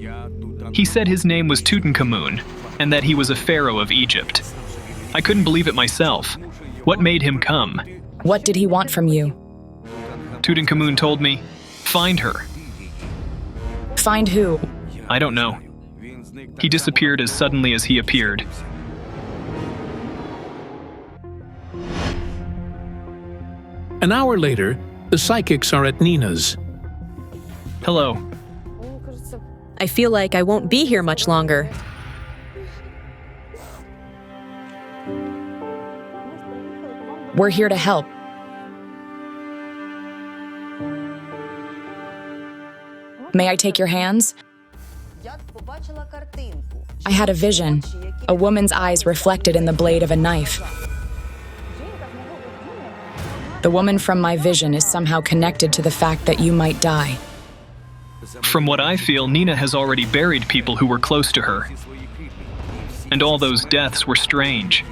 He said his name was Tutankhamun, and that he was a pharaoh of Egypt. I couldn't believe it myself. What made him come? What did he want from you? Tutankhamun told me, find her. Find who? I don't know. He disappeared as suddenly as he appeared. An hour later, the psychics are at Nina's. Hello. I feel like I won't be here much longer. We're here to help. May I take your hands? I had a vision. A woman's eyes reflected in the blade of a knife. The woman from my vision is somehow connected to the fact that you might die. From what I feel, Nina has already buried people who were close to her. And all those deaths were strange.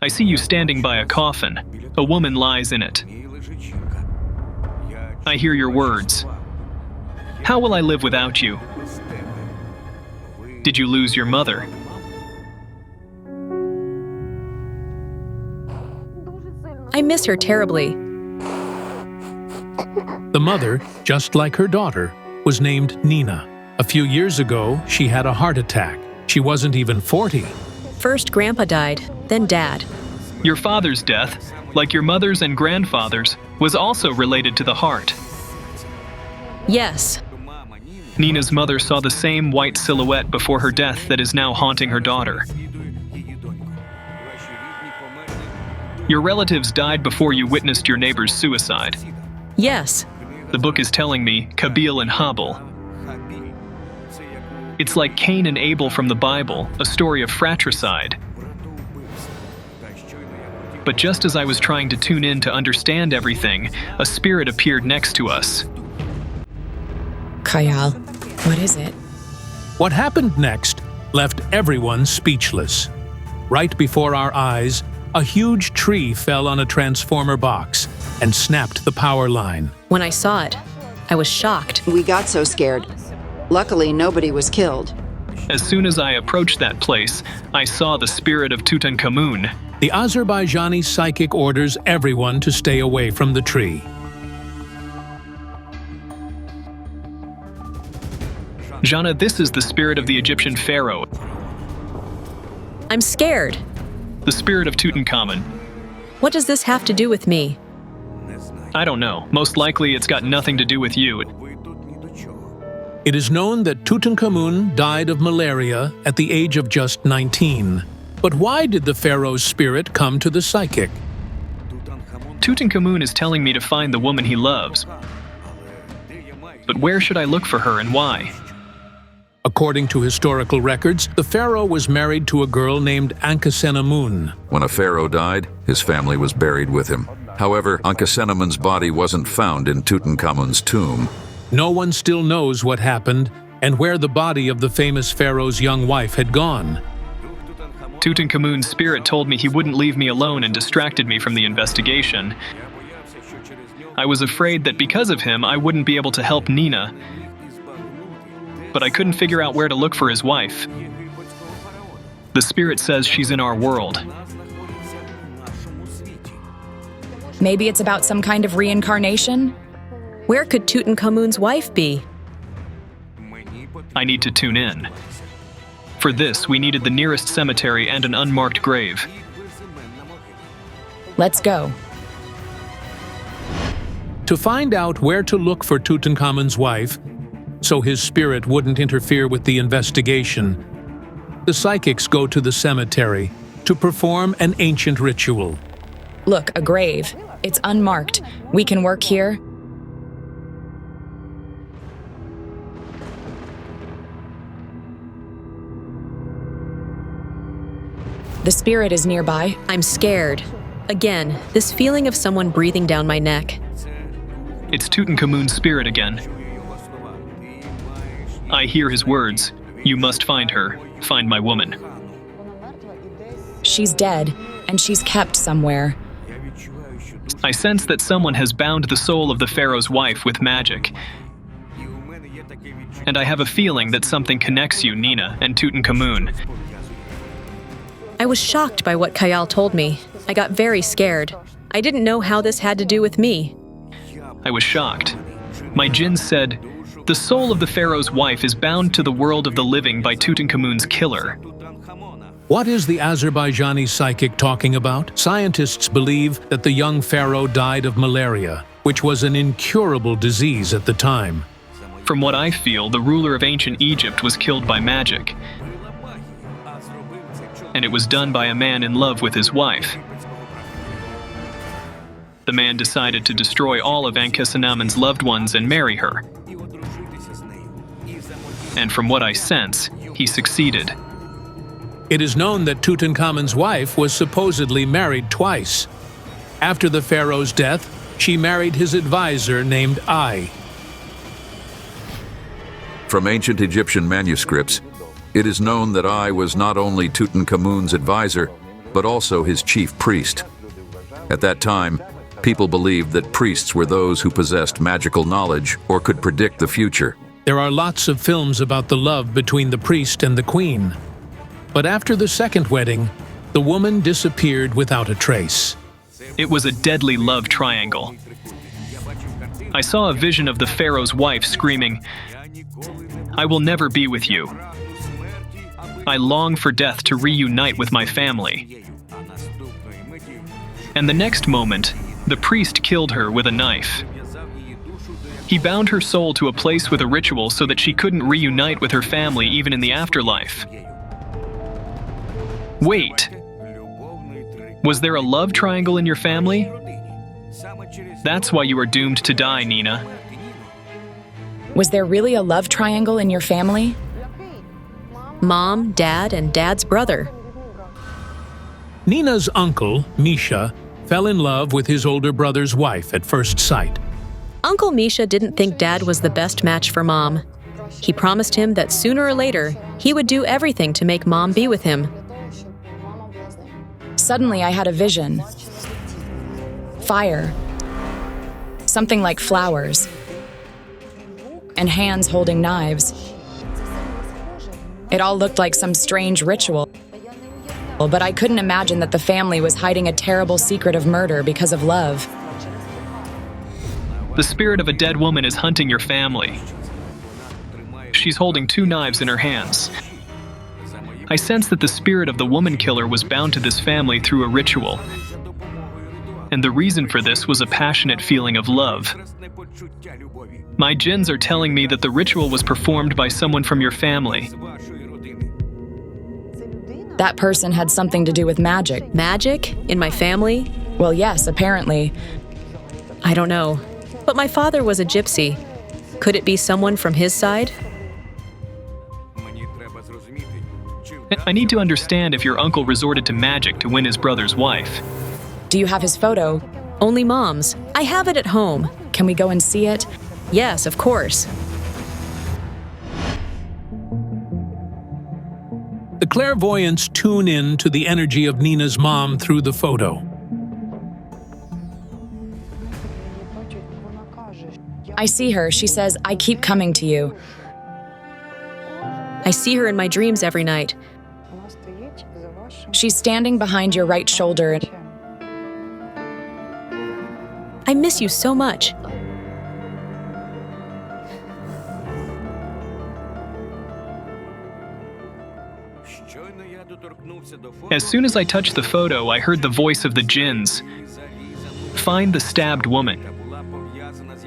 I see you standing by a coffin. A woman lies in it. I hear your words. How will I live without you? Did you lose your mother? I miss her terribly. The mother, just like her daughter, was named Nina. A few years ago, she had a heart attack. She wasn't even 40. First Grandpa died, then Dad. Your father's death, like your mother's and grandfather's, was also related to the heart. Yes. Nina's mother saw the same white silhouette before her death that is now haunting her daughter. Your relatives died before you witnessed your neighbor's suicide. Yes. The book is telling me Kabil and Habil. It's like Cain and Abel from the Bible, a story of fratricide. But just as I was trying to tune in to understand everything, a spirit appeared next to us. Khayal, what is it? What happened next left everyone speechless. Right before our eyes, a huge tree fell on a transformer box and snapped the power line. When I saw it, I was shocked. We got so scared. Luckily, nobody was killed. As soon as I approached that place, I saw the spirit of Tutankhamun. The Azerbaijani psychic orders everyone to stay away from the tree. Jana, this is the spirit of the Egyptian pharaoh. I'm scared. The spirit of Tutankhamun. What does this have to do with me? I don't know. Most likely it's got nothing to do with you. It is known that Tutankhamun died of malaria at the age of just 19. But why did the pharaoh's spirit come to the psychic? Tutankhamun is telling me to find the woman he loves. But where should I look for her and why? According to historical records, the pharaoh was married to a girl named Ankhesenamun. When a pharaoh died, his family was buried with him. However, Ankhesenamun's body wasn't found in Tutankhamun's tomb. No one still knows what happened and where the body of the famous pharaoh's young wife had gone. Tutankhamun's spirit told me he wouldn't leave me alone and distracted me from the investigation. I was afraid that because of him, I wouldn't be able to help Nina. But I couldn't figure out where to look for his wife. The spirit says she's in our world. Maybe it's about some kind of reincarnation? Where could Tutankhamun's wife be? I need to tune in. For this, we needed the nearest cemetery and an unmarked grave. Let's go. To find out where to look for Tutankhamun's wife, so his spirit wouldn't interfere with the investigation, the psychics go to the cemetery to perform an ancient ritual. Look, a grave. It's unmarked. We can work here. The spirit is nearby. I'm scared. Again, this feeling of someone breathing down my neck. It's Tutankhamun's spirit again. I hear his words. You must find her. Find my woman. She's dead, and she's kept somewhere. I sense that someone has bound the soul of the pharaoh's wife with magic. And I have a feeling that something connects you, Nina, and Tutankhamun. I was shocked by what Kayal told me. I got very scared. I didn't know how this had to do with me. I was shocked. My jinns said, the soul of the pharaoh's wife is bound to the world of the living by Tutankhamun's killer. What is the Azerbaijani psychic talking about? Scientists believe that the young pharaoh died of malaria, which was an incurable disease at the time. From what I feel, the ruler of ancient Egypt was killed by magic. And it was done by a man in love with his wife. The man decided to destroy all of Ankhesenamun's loved ones and marry her. And from what I sense, he succeeded. It is known that Tutankhamun's wife was supposedly married twice. After the pharaoh's death, she married his advisor named Ai. From ancient Egyptian manuscripts, it is known that Ai was not only Tutankhamun's advisor, but also his chief priest. At that time, people believed that priests were those who possessed magical knowledge or could predict the future. There are lots of films about the love between the priest and the queen. But after the second wedding, the woman disappeared without a trace. It was a deadly love triangle. I saw a vision of the pharaoh's wife screaming, "I will never be with you. I long for death to reunite with my family." And the next moment, the priest killed her with a knife. He bound her soul to a place with a ritual so that she couldn't reunite with her family even in the afterlife. Wait, was there a love triangle in your family? That's why you are doomed to die, Nina. Was there really a love triangle in your family? Mom, Dad, and Dad's brother. Nina's uncle, Misha, fell in love with his older brother's wife at first sight. Uncle Misha didn't think Dad was the best match for Mom. He promised him that sooner or later, he would do everything to make Mom be with him. Suddenly, I had a vision. Fire. Something like flowers. And hands holding knives. It all looked like some strange ritual. But I couldn't imagine that the family was hiding a terrible secret of murder because of love. The spirit of a dead woman is hunting your family. She's holding 2 knives in her hands. I sense that the spirit of the woman killer was bound to this family through a ritual. And the reason for this was a passionate feeling of love. My jinns are telling me that the ritual was performed by someone from your family. That person had something to do with magic. Magic? In my family? Well, yes, apparently. I don't know. But my father was a gypsy. Could it be someone from his side? I need to understand if your uncle resorted to magic to win his brother's wife. Do you have his photo? Only Mom's. I have it at home. Can we go and see it? Yes, of course. The clairvoyants tune in to the energy of Nina's mom through the photo. I see her. She says, "I keep coming to you." I see her in my dreams every night. She's standing behind your right shoulder. I miss you so much. As soon as I touched the photo, I heard the voice of the jinns. Find the stabbed woman.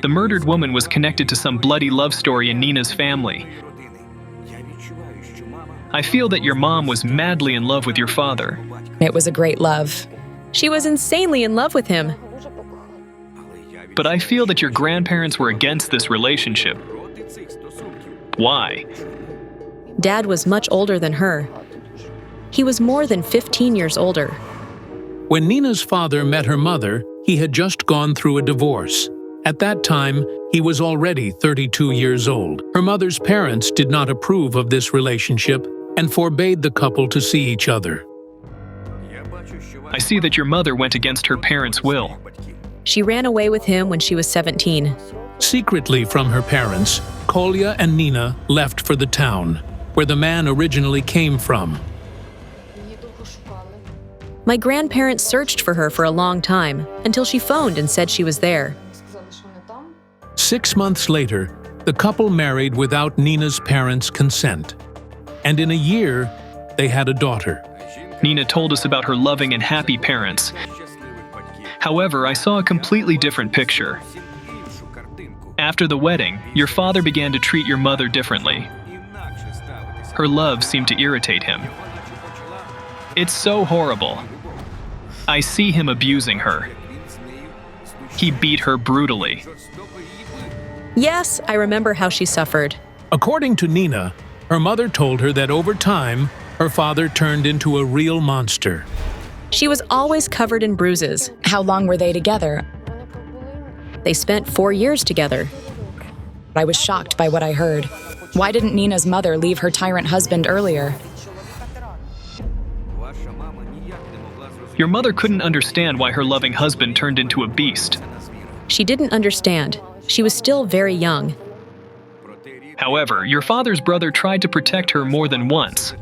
The murdered woman was connected to some bloody love story in Nina's family. I feel that your mom was madly in love with your father. It was a great love. She was insanely in love with him. But I feel that your grandparents were against this relationship. Why? Dad was much older than her. He was more than 15 years older. When Nina's father met her mother, he had just gone through a divorce. At that time, he was already 32 years old. Her mother's parents did not approve of this relationship and forbade the couple to see each other. I see that your mother went against her parents' will. She ran away with him when she was 17. Secretly from her parents, Kolya and Nina left for the town, where the man originally came from. My grandparents searched for her for a long time, until she phoned and said she was there. 6 months later, the couple married without Nina's parents' consent. And in a year, they had a daughter. Nina told us about her loving and happy parents. However, I saw a completely different picture. After the wedding, your father began to treat your mother differently. Her love seemed to irritate him. It's so horrible. I see him abusing her. He beat her brutally. Yes, I remember how she suffered. According to Nina, her mother told her that over time, her father turned into a real monster. She was always covered in bruises. How long were they together? They spent 4 years together. I was shocked by what I heard. Why didn't Nina's mother leave her tyrant husband earlier? Your mother couldn't understand why her loving husband turned into a beast. She didn't understand. She was still very young. However, your father's brother tried to protect her more than once.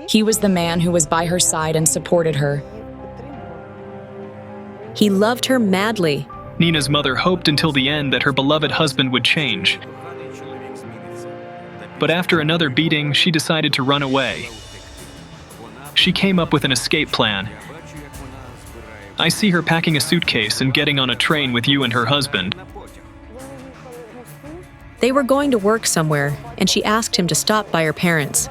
He was the man who was by her side and supported her. He loved her madly. Nina's mother hoped until the end that her beloved husband would change. But after another beating, she decided to run away. She came up with an escape plan. I see her packing a suitcase and getting on a train with you and her husband. They were going to work somewhere, and she asked him to stop by her parents.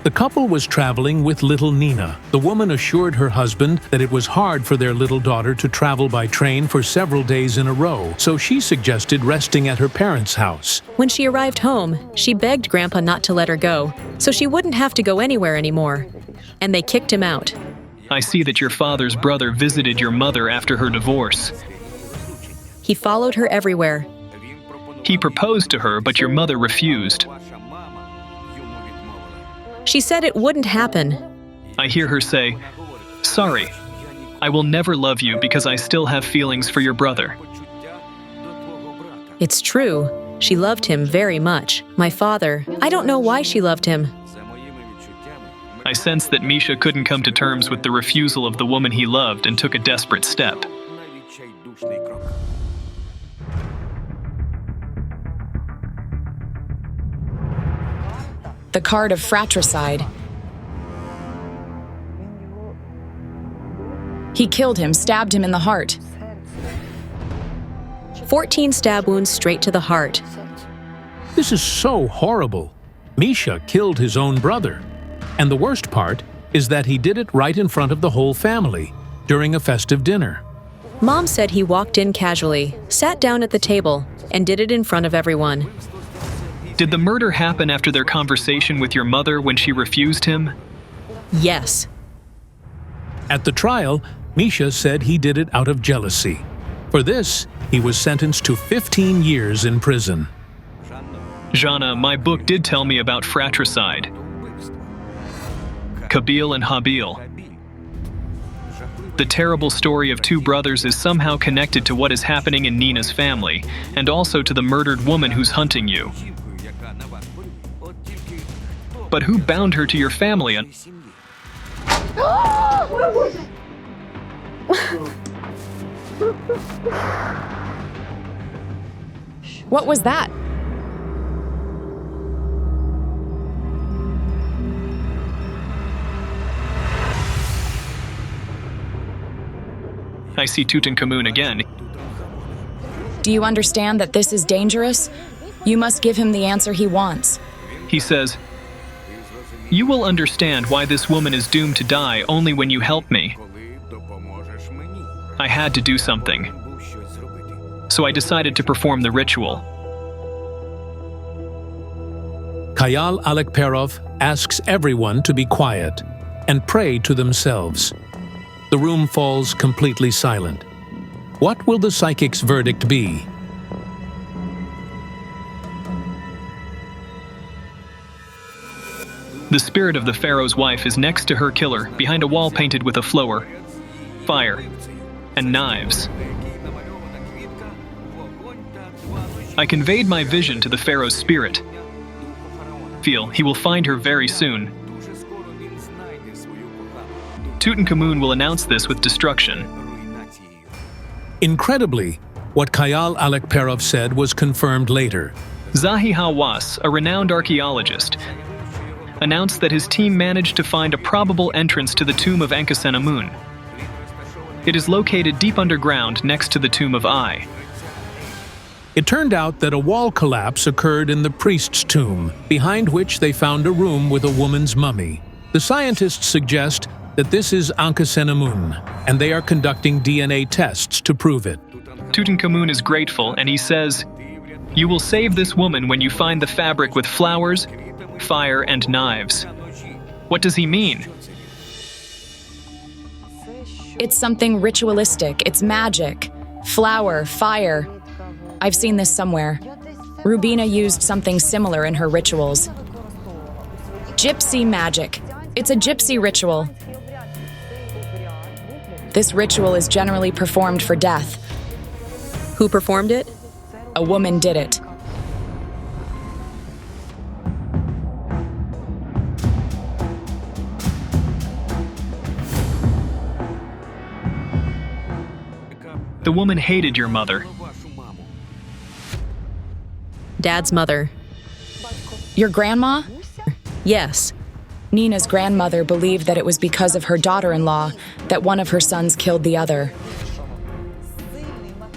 The couple was traveling with little Nina. The woman assured her husband that it was hard for their little daughter to travel by train for several days in a row, so she suggested resting at her parents' house. When she arrived home, she begged Grandpa not to let her go, so she wouldn't have to go anywhere anymore. And they kicked him out. I see that your father's brother visited your mother after her divorce. He followed her everywhere. He proposed to her, but your mother refused. She said it wouldn't happen. I hear her say, "Sorry, I will never love you because I still have feelings for your brother." It's true. She loved him very much. My father, I don't know why she loved him. I sensed that Misha couldn't come to terms with the refusal of the woman he loved and took a desperate step. The card of fratricide. He killed him, stabbed him in the heart. 14 stab wounds straight to the heart. This is so horrible. Misha killed his own brother. And the worst part is that he did it right in front of the whole family during a festive dinner. Mom said he walked in casually, sat down at the table, and did it in front of everyone. Did the murder happen after their conversation with your mother when she refused him? Yes. At the trial, Misha said he did it out of jealousy. For this, he was sentenced to 15 years in prison. Jana, my book did tell me about fratricide. Kabil and Habil. The terrible story of two brothers is somehow connected to what is happening in Nina's family, and also to the murdered woman who's hunting you. But who bound her to your family? What was that? I see Tutankhamun again. Do you understand that this is dangerous? You must give him the answer he wants. He says, "You will understand why this woman is doomed to die only when you help me." I had to do something. So I decided to perform the ritual. Khayal Alekperov asks everyone to be quiet and pray to themselves. The room falls completely silent. What will the psychic's verdict be? The spirit of the pharaoh's wife is next to her killer, behind a wall painted with a flower, fire, and knives. I conveyed my vision to the pharaoh's spirit. Feel, he will find her very soon. Tutankhamun will announce this with destruction. Incredibly, what Khayal Alekperov said was confirmed later. Zahi Hawass, a renowned archaeologist, announced that his team managed to find a probable entrance to the tomb of Ankhesenamun. It is located deep underground next to the tomb of Ai. It turned out that a wall collapse occurred in the priest's tomb, behind which they found a room with a woman's mummy. The scientists suggest that this is Ankhesenamun, and they are conducting DNA tests to prove it. Tutankhamun is grateful, and he says, "You will save this woman when you find the fabric with flowers, fire, and knives." What does he mean? It's something ritualistic. It's magic. Flower, fire. I've seen this somewhere. Rubina used something similar in her rituals. Gypsy magic. It's a gypsy ritual. This ritual is generally performed for death. Who performed it? A woman did it. The woman hated your mother. Dad's mother. Your grandma? Yes. Nina's grandmother believed that it was because of her daughter-in-law that one of her sons killed the other.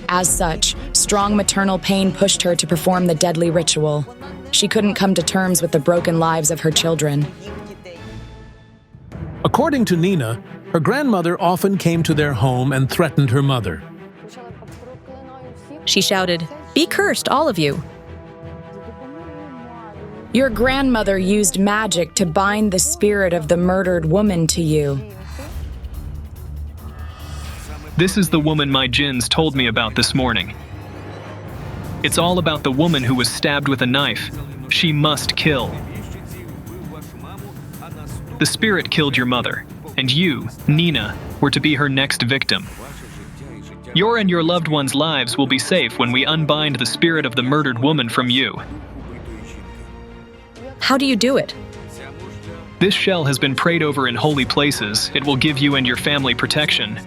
As such, strong maternal pain pushed her to perform the deadly ritual. She couldn't come to terms with the broken lives of her children. According to Nina, her grandmother often came to their home and threatened her mother. She shouted, "Be cursed, all of you." Your grandmother used magic to bind the spirit of the murdered woman to you. This is the woman my jinns told me about this morning. It's all about the woman who was stabbed with a knife. She must kill. The spirit killed your mother, and you, Nina, were to be her next victim. Your and your loved ones' lives will be safe when we unbind the spirit of the murdered woman from you. How do you do it? This shell has been prayed over in holy places. It will give you and your family protection.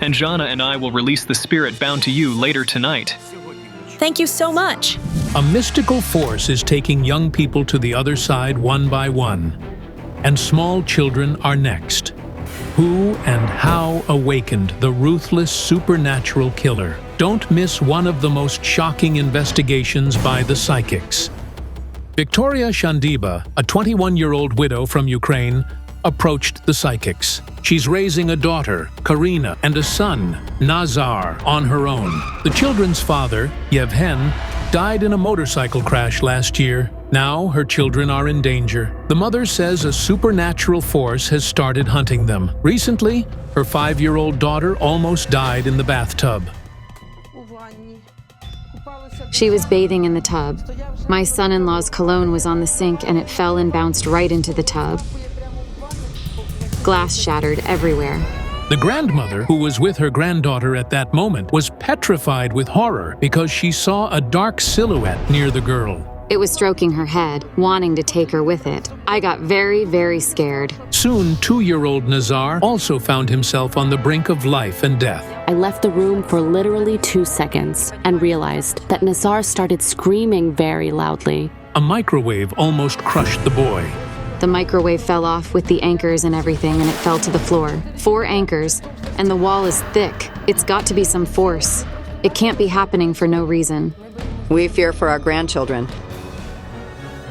And Jana and I will release the spirit bound to you later tonight. Thank you so much. A mystical force is taking young people to the other side one by one, and small children are next. Who and how awakened the ruthless supernatural killer? Don't miss one of the most shocking investigations by the psychics. Victoria Shandiba, a 21-year-old widow from Ukraine, approached the psychics. She's raising a daughter, Karina, and a son, Nazar, on her own. The children's father, Yevhen, died in a motorcycle crash last year. Now her children are in danger. The mother says a supernatural force has started hunting them. Recently, her 5-year-old daughter almost died in the bathtub. She was bathing in the tub. My son-in-law's cologne was on the sink and it fell and bounced right into the tub. Glass shattered everywhere. The grandmother, who was with her granddaughter at that moment, was petrified with horror because she saw a dark silhouette near the girl. It was stroking her head, wanting to take her with it. I got very, very scared. Soon, 2-year-old Nazar also found himself on the brink of life and death. I left the room for literally 2 seconds and realized that Nazar started screaming very loudly. A microwave almost crushed the boy. The microwave fell off with the anchors and everything, and it fell to the floor. 4 anchors, and the wall is thick. It's got to be some force. It can't be happening for no reason. We fear for our grandchildren.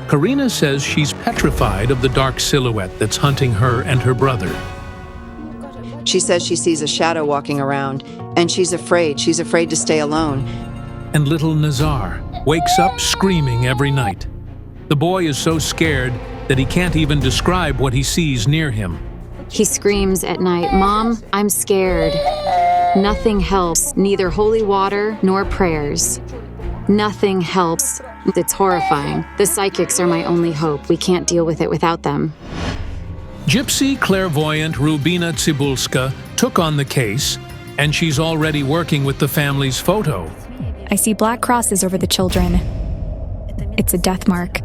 Karina says she's petrified of the dark silhouette that's hunting her and her brother. She says she sees a shadow walking around, and she's afraid. She's afraid to stay alone. And little Nazar wakes up screaming every night. The boy is so scared that he can't even describe what he sees near him. He screams at night, "Mom, I'm scared." Nothing helps, neither holy water nor prayers. Nothing helps. It's horrifying. The psychics are my only hope. We can't deal with it without them. Gypsy clairvoyant Rubina Cibulska took on the case, and she's already working with the family's photo. I see black crosses over the children. It's a death mark.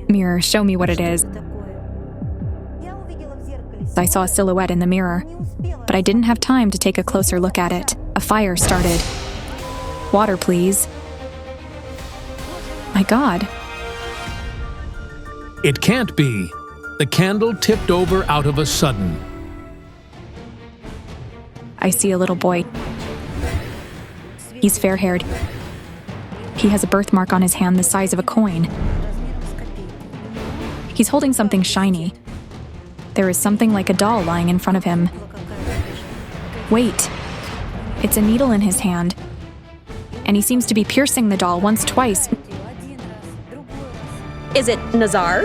Mirror, show me what it is. I saw a silhouette in the mirror, but I didn't have time to take a closer look at it. A fire started. Water, please. My God. It can't be. The candle tipped over out of a sudden. I see a little boy. He's fair-haired. He has a birthmark on his hand the size of a coin. He's holding something shiny. There is something like a doll lying in front of him. Wait. It's a needle in his hand. And he seems to be piercing the doll once, twice. Is it Nazar?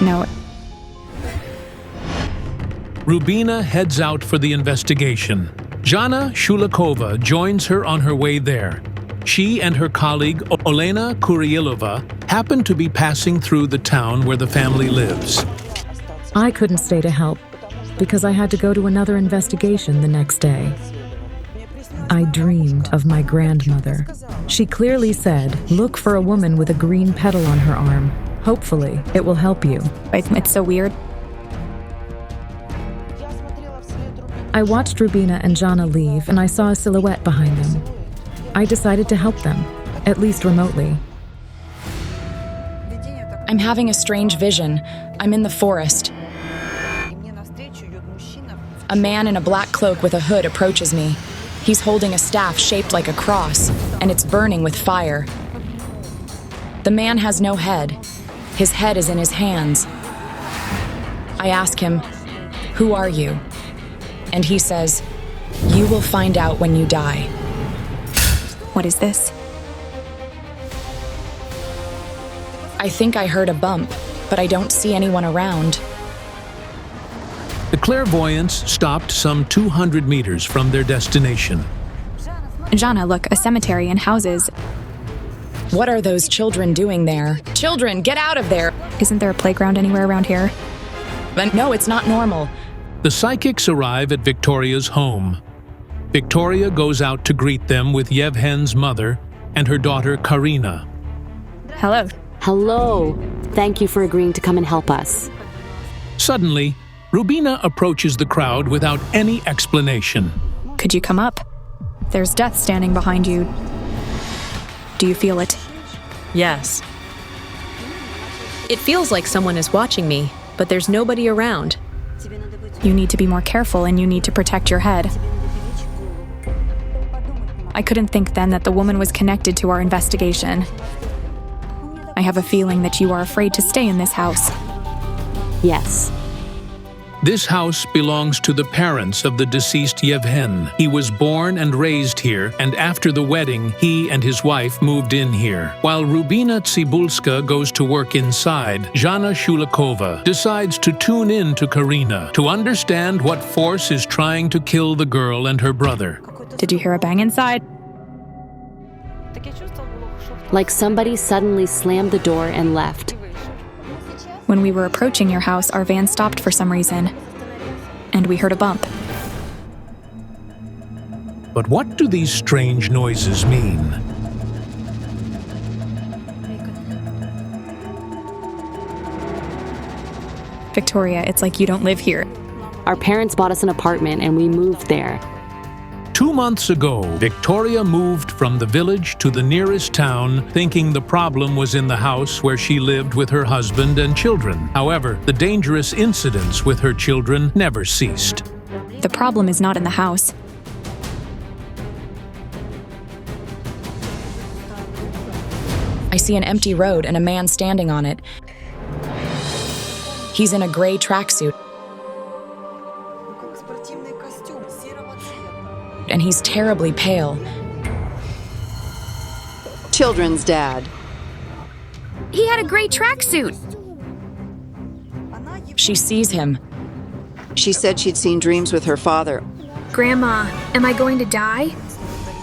No. Rubina heads out for the investigation. Jana Shulikova joins her on her way there. She and her colleague Olena Kuriilova happen to be passing through the town where the family lives. I couldn't stay to help because I had to go to another investigation the next day. I dreamed of my grandmother. She clearly said, "Look for a woman with a green petal on her arm. Hopefully, it will help you." It's so weird. I watched Rubina and Jana leave, and I saw a silhouette behind them. I decided to help them, at least remotely. I'm having a strange vision. I'm in the forest. A man in a black cloak with a hood approaches me. He's holding a staff shaped like a cross, and it's burning with fire. The man has no head. His head is in his hands. I ask him, "Who are you?" And he says, "You will find out when you die." What is this? I think I heard a bump, but I don't see anyone around. The clairvoyants stopped some 200 meters from their destination. Jana, look, a cemetery and houses. What are those children doing there? Children, get out of there! Isn't there a playground anywhere around here? But no, it's not normal. The psychics arrive at Victoria's home. Victoria goes out to greet them with Yevhen's mother and her daughter Karina. Hello. Hello. Thank you for agreeing to come and help us. Suddenly, Rubina approaches the crowd without any explanation. Could you come up? There's death standing behind you. Do you feel it? Yes. It feels like someone is watching me, but there's nobody around. You need to be more careful and you need to protect your head. I couldn't think then that the woman was connected to our investigation. I have a feeling that you are afraid to stay in this house. Yes. This house belongs to the parents of the deceased Yevhen. He was born and raised here, and after the wedding, he and his wife moved in here. While Rubina Tsibulska goes to work inside, Zhana Shulikova decides to tune in to Karina to understand what force is trying to kill the girl and her brother. Did you hear a bang inside? Like somebody suddenly slammed the door and left. When we were approaching your house, our van stopped for some reason, and we heard a bump. But what do these strange noises mean? Victoria, it's like you don't live here. Our parents bought us an apartment and we moved there. 2 months ago, Victoria moved from the village to the nearest town, thinking the problem was in the house where she lived with her husband and children. However, the dangerous incidents with her children never ceased. The problem is not in the house. I see an empty road and a man standing on it. He's in a gray tracksuit. And he's terribly pale. Children's dad. He had a gray tracksuit. She sees him. She said she'd seen dreams with her father. Grandma, am I going to die?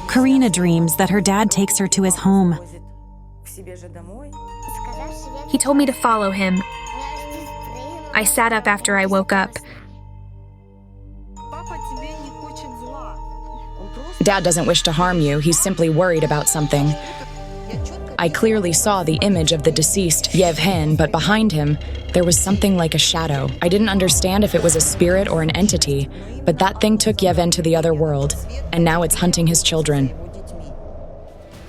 Karina dreams that her dad takes her to his home. He told me to follow him. I sat up after I woke up. Dad doesn't wish to harm you, he's simply worried about something. I clearly saw the image of the deceased, Yevhen, but behind him, there was something like a shadow. I didn't understand if it was a spirit or an entity, but that thing took Yevhen to the other world, and now it's hunting his children.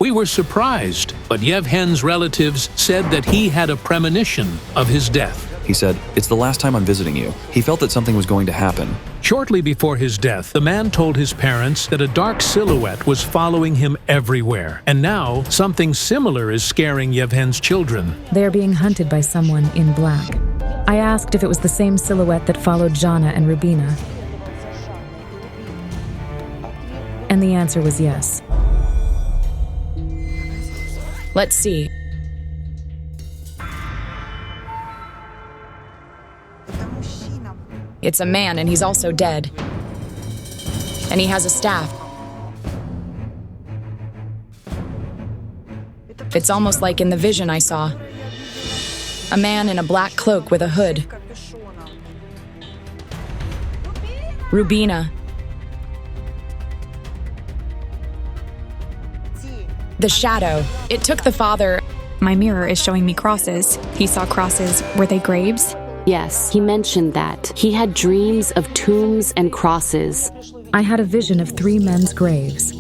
We were surprised, but Yevhen's relatives said that he had a premonition of his death. He said, "It's the last time I'm visiting you." He felt that something was going to happen. Shortly before his death, the man told his parents that a dark silhouette was following him everywhere. And now, something similar is scaring Yevhen's children. They are being hunted by someone in black. I asked if it was the same silhouette that followed Zhana and Rubina. And the answer was yes. Let's see. It's a man, and he's also dead. And he has a staff. It's almost like in the vision I saw. A man in a black cloak with a hood. Rubina. The shadow. It took the father. My mirror is showing me crosses. He saw crosses. Were they graves? Yes, he mentioned that. He had dreams of tombs and crosses. I had a vision of 3 men's graves.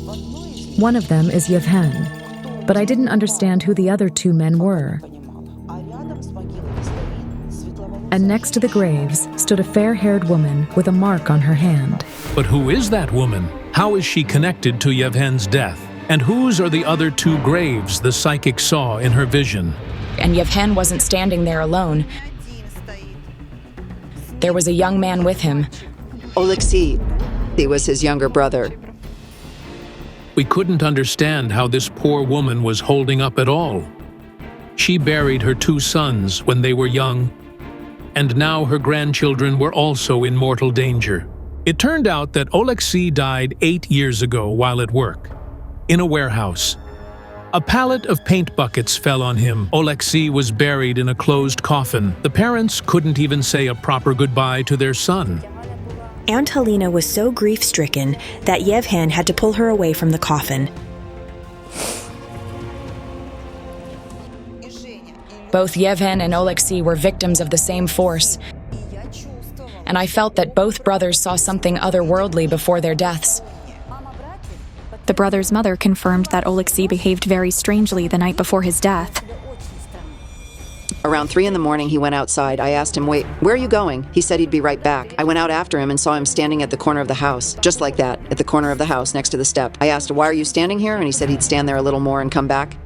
One of them is Yevhen, but I didn't understand who the other 2 men were. And next to the graves stood a fair-haired woman with a mark on her hand. But who is that woman? How is she connected to Yevhen's death? And whose are the other 2 graves the psychic saw in her vision? And Yevhen wasn't standing there alone. There was a young man with him. Oleksiy. He was his younger brother. We couldn't understand how this poor woman was holding up at all. She buried her 2 sons when they were young, and now her grandchildren were also in mortal danger. It turned out that Oleksiy died 8 years ago while at work, in a warehouse. A pallet of paint buckets fell on him. Oleksiy was buried in a closed coffin. The parents couldn't even say a proper goodbye to their son. Aunt Helena was so grief-stricken that Yevhen had to pull her away from the coffin. Both Yevhen and Oleksiy were victims of the same force, and I felt that both brothers saw something otherworldly before their deaths. The brother's mother confirmed that Oleksiy behaved very strangely the night before his death. Around 3 in the morning, he went outside. I asked him, "Wait, where are you going?" He said he'd be right back. I went out after him and saw him standing at the corner of the house, just like that, at the corner of the house next to the step. I asked, "Why are you standing here?" And he said he'd stand there a little more and come back.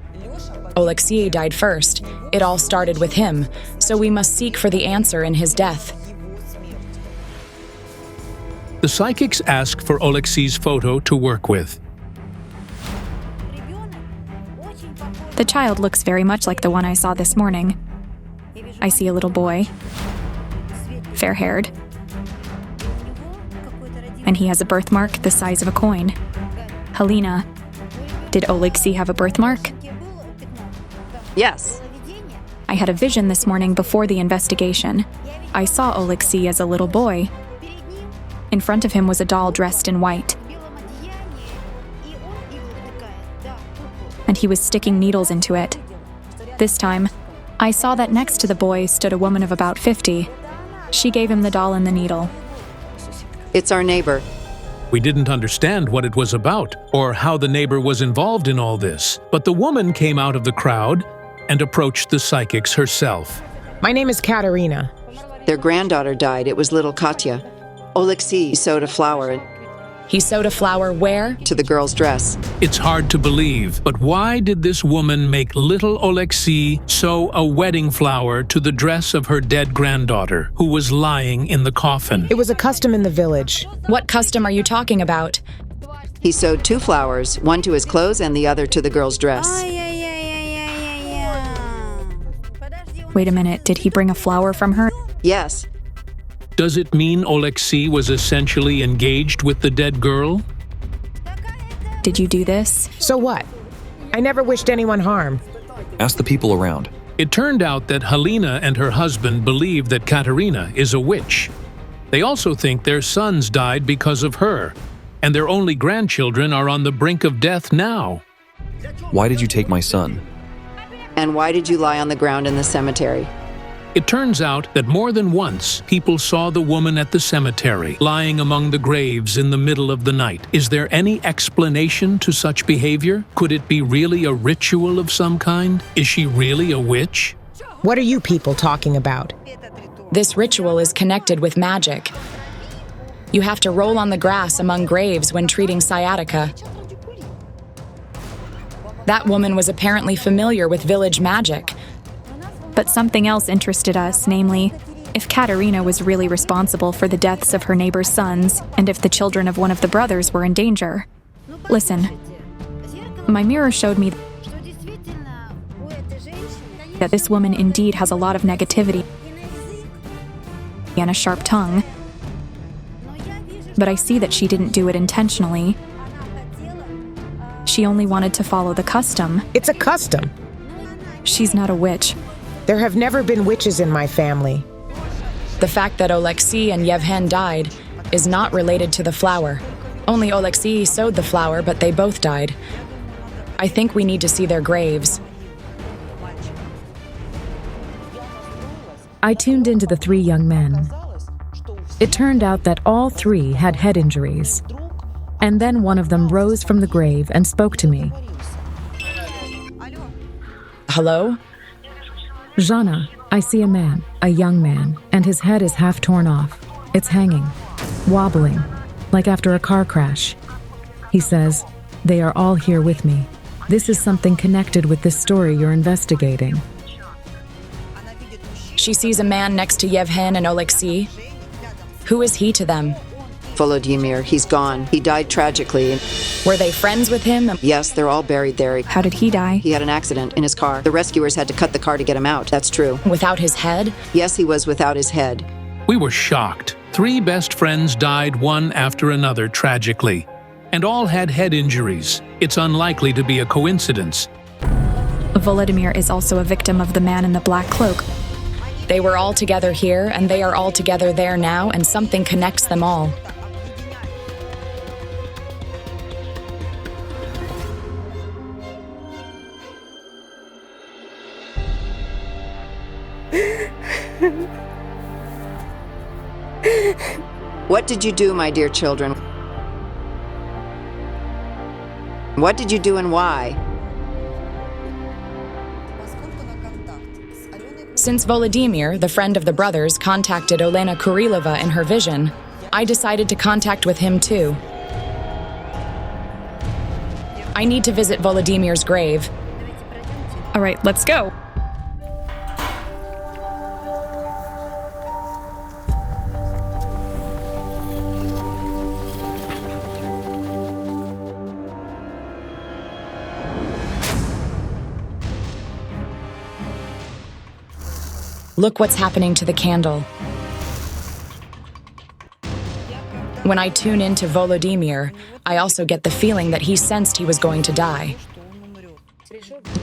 Oleksiy died first. It all started with him, so we must seek for the answer in his death. The psychics ask for Oleksiy's photo to work with. The child looks very much like the one I saw this morning. I see a little boy, fair-haired, and he has a birthmark the size of a coin. Helena, did Oleksiy have a birthmark? Yes. I had a vision this morning before the investigation. I saw Oleksiy as a little boy. In front of him was a doll dressed in white. And he was sticking needles into it. This time, I saw that next to the boy stood a woman of about 50. She gave him the doll and the needle. It's our neighbor. We didn't understand what it was about, or how the neighbor was involved in all this, but the woman came out of the crowd and approached the psychics herself. My name is Katerina. Their granddaughter died. It was little Katya. Oleksiy sewed a flower. He sewed a flower where? To the girl's dress. It's hard to believe, but why did this woman make little Oleksiy sew a wedding flower to the dress of her dead granddaughter, who was lying in the coffin? It was a custom in the village. What custom are you talking about? He sewed 2 flowers, one to his clothes and the other to the girl's dress. Wait a minute, did he bring a flower from her? Yes. Does it mean Oleksiy was essentially engaged with the dead girl? Did you do this? So what? I never wished anyone harm. Ask the people around. It turned out that Helena and her husband believe that Katerina is a witch. They also think their sons died because of her, and their only grandchildren are on the brink of death now. Why did you take my son? And why did you lie on the ground in the cemetery? It turns out that more than once, people saw the woman at the cemetery, lying among the graves in the middle of the night. Is there any explanation to such behavior? Could it be really a ritual of some kind? Is she really a witch? What are you people talking about? This ritual is connected with magic. You have to roll on the grass among graves when treating sciatica. That woman was apparently familiar with village magic. But something else interested us, namely, if Katerina was really responsible for the deaths of her neighbor's sons, and if the children of one of the brothers were in danger. Listen, my mirror showed me that this woman indeed has a lot of negativity and a sharp tongue. But I see that she didn't do it intentionally. She only wanted to follow the custom. It's a custom. She's not a witch. There have never been witches in my family. The fact that Oleksiy and Yevhen died is not related to the flower. Only Oleksiy sewed the flower, but they both died. I think we need to see their graves. I tuned into the 3 young men. It turned out that all 3 had head injuries. And then one of them rose from the grave and spoke to me. Hello? Jana, I see a man, a young man, and his head is half torn off. It's hanging, wobbling, like after a car crash. He says, "They are all here with me. This is something connected with this story you're investigating." She sees a man next to Yevhen and Oleksiy. Who is he to them? Volodymyr, he's gone. He died tragically. Were they friends with him? Yes, they're all buried there. How did he die? He had an accident in his car. The rescuers had to cut the car to get him out. That's true. Without his head? Yes, he was without his head. We were shocked. 3 best friends died one after another tragically, and all had head injuries. It's unlikely to be a coincidence. Volodymyr is also a victim of the man in the black cloak. They were all together here, and they are all together there now, and something connects them all. What did you do, my dear children? What did you do and why? Since Volodymyr, the friend of the brothers, contacted Olena Kurilova in her vision, I decided to contact with him too. I need to visit Volodymyr's grave. All right, let's go. Look what's happening to the candle. When I tune into Volodymyr, I also get the feeling that he sensed he was going to die.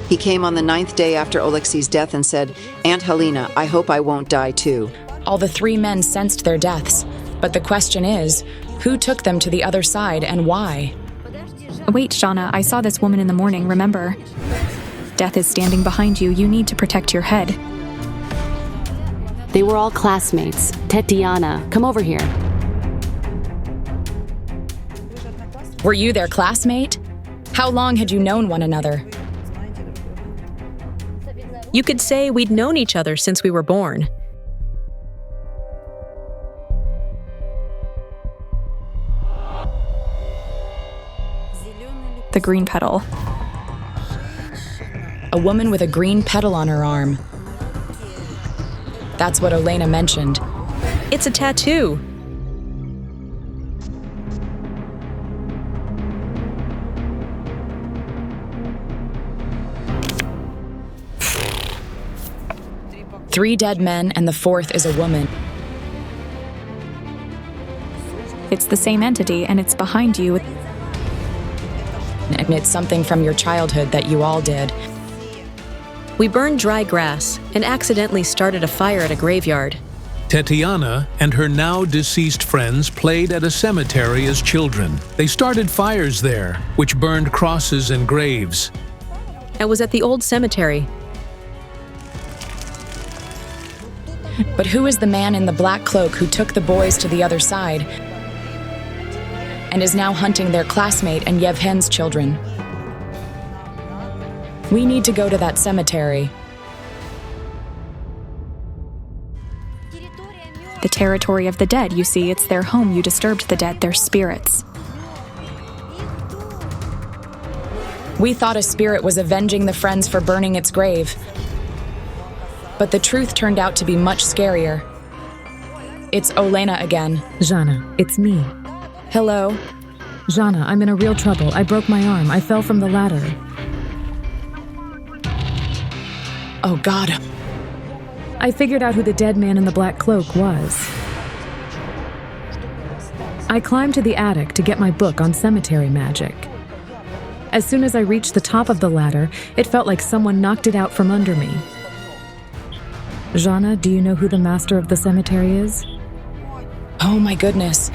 He came on the 9th day after Oleksiy's death and said, "Aunt Helena, I hope I won't die too." All the 3 men sensed their deaths, but the question is, who took them to the other side and why? Wait, Shauna, I saw this woman in the morning, remember? Death is standing behind you. You need to protect your head. They were all classmates. Tetiana, come over here. Were you their classmate? How long had you known one another? You could say we'd known each other since we were born. The green petal. A woman with a green petal on her arm. That's what Olena mentioned. It's a tattoo. Three dead men and the 4th is a woman. It's the same entity and it's behind you. And it's something from your childhood that you all did. We burned dry grass and accidentally started a fire at a graveyard. Tetiana and her now deceased friends played at a cemetery as children. They started fires there, which burned crosses and graves. I was at the old cemetery. But who is the man in the black cloak who took the boys to the other side and is now hunting their classmate and Yevhen's children? We need to go to that cemetery. The territory of the dead, you see, it's their home. You disturbed the dead, their spirits. We thought a spirit was avenging the friends for burning its grave. But the truth turned out to be much scarier. It's Olena again. Jana, it's me. Hello? Jana, I'm in a real trouble. I broke my arm. I fell from the ladder. Oh, God. I figured out who the dead man in the black cloak was. I climbed to the attic to get my book on cemetery magic. As soon as I reached the top of the ladder, it felt like someone knocked it out from under me. Jana, do you know who the master of the cemetery is? Oh my goodness.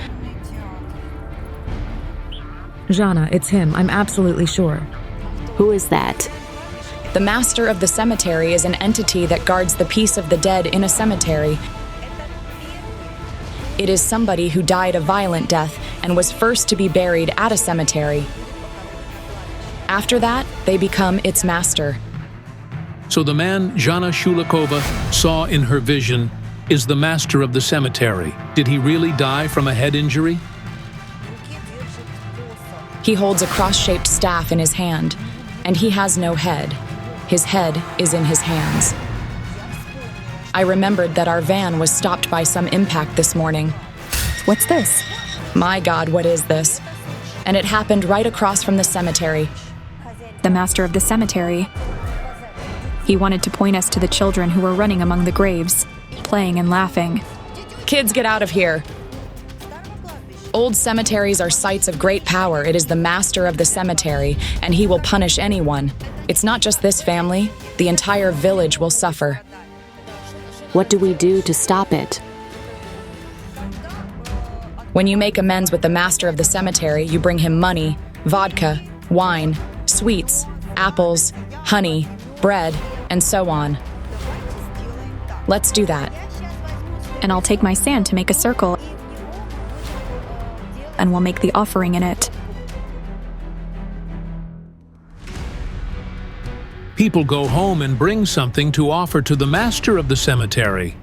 Jana, it's him. I'm absolutely sure. Who is that? The master of the cemetery is an entity that guards the peace of the dead in a cemetery. It is somebody who died a violent death and was first to be buried at a cemetery. After that, they become its master. So the man Jana Shulikova saw in her vision is the master of the cemetery. Did he really die from a head injury? He holds a cross-shaped staff in his hand, and he has no head. His head is in his hands. I remembered that our van was stopped by some impact this morning. What's this? My God, what is this? And it happened right across from the cemetery. The master of the cemetery. He wanted to point us to the children who were running among the graves, playing and laughing. Kids, get out of here! Old cemeteries are sites of great power. It is the master of the cemetery, and he will punish anyone. It's not just this family. The entire village will suffer. What do we do to stop it? When you make amends with the master of the cemetery, you bring him money, vodka, wine, sweets, apples, honey, bread, and so on. Let's do that. And I'll take my sand to make a circle, and we'll make the offering in it. People go home and bring something to offer to the master of the cemetery.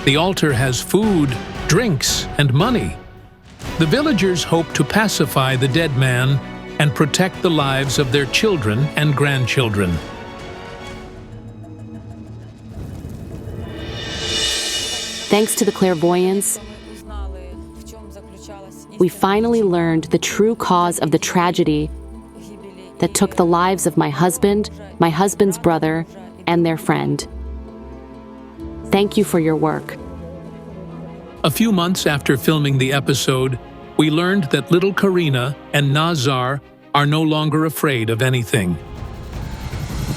The altar has food, drinks, and money. The villagers hope to pacify the dead man and protect the lives of their children and grandchildren. Thanks to the clairvoyants, we finally learned the true cause of the tragedy that took the lives of my husband's brother, and their friend. Thank you for your work. A few months after filming the episode, we learned that little Karina and Nazar are no longer afraid of anything.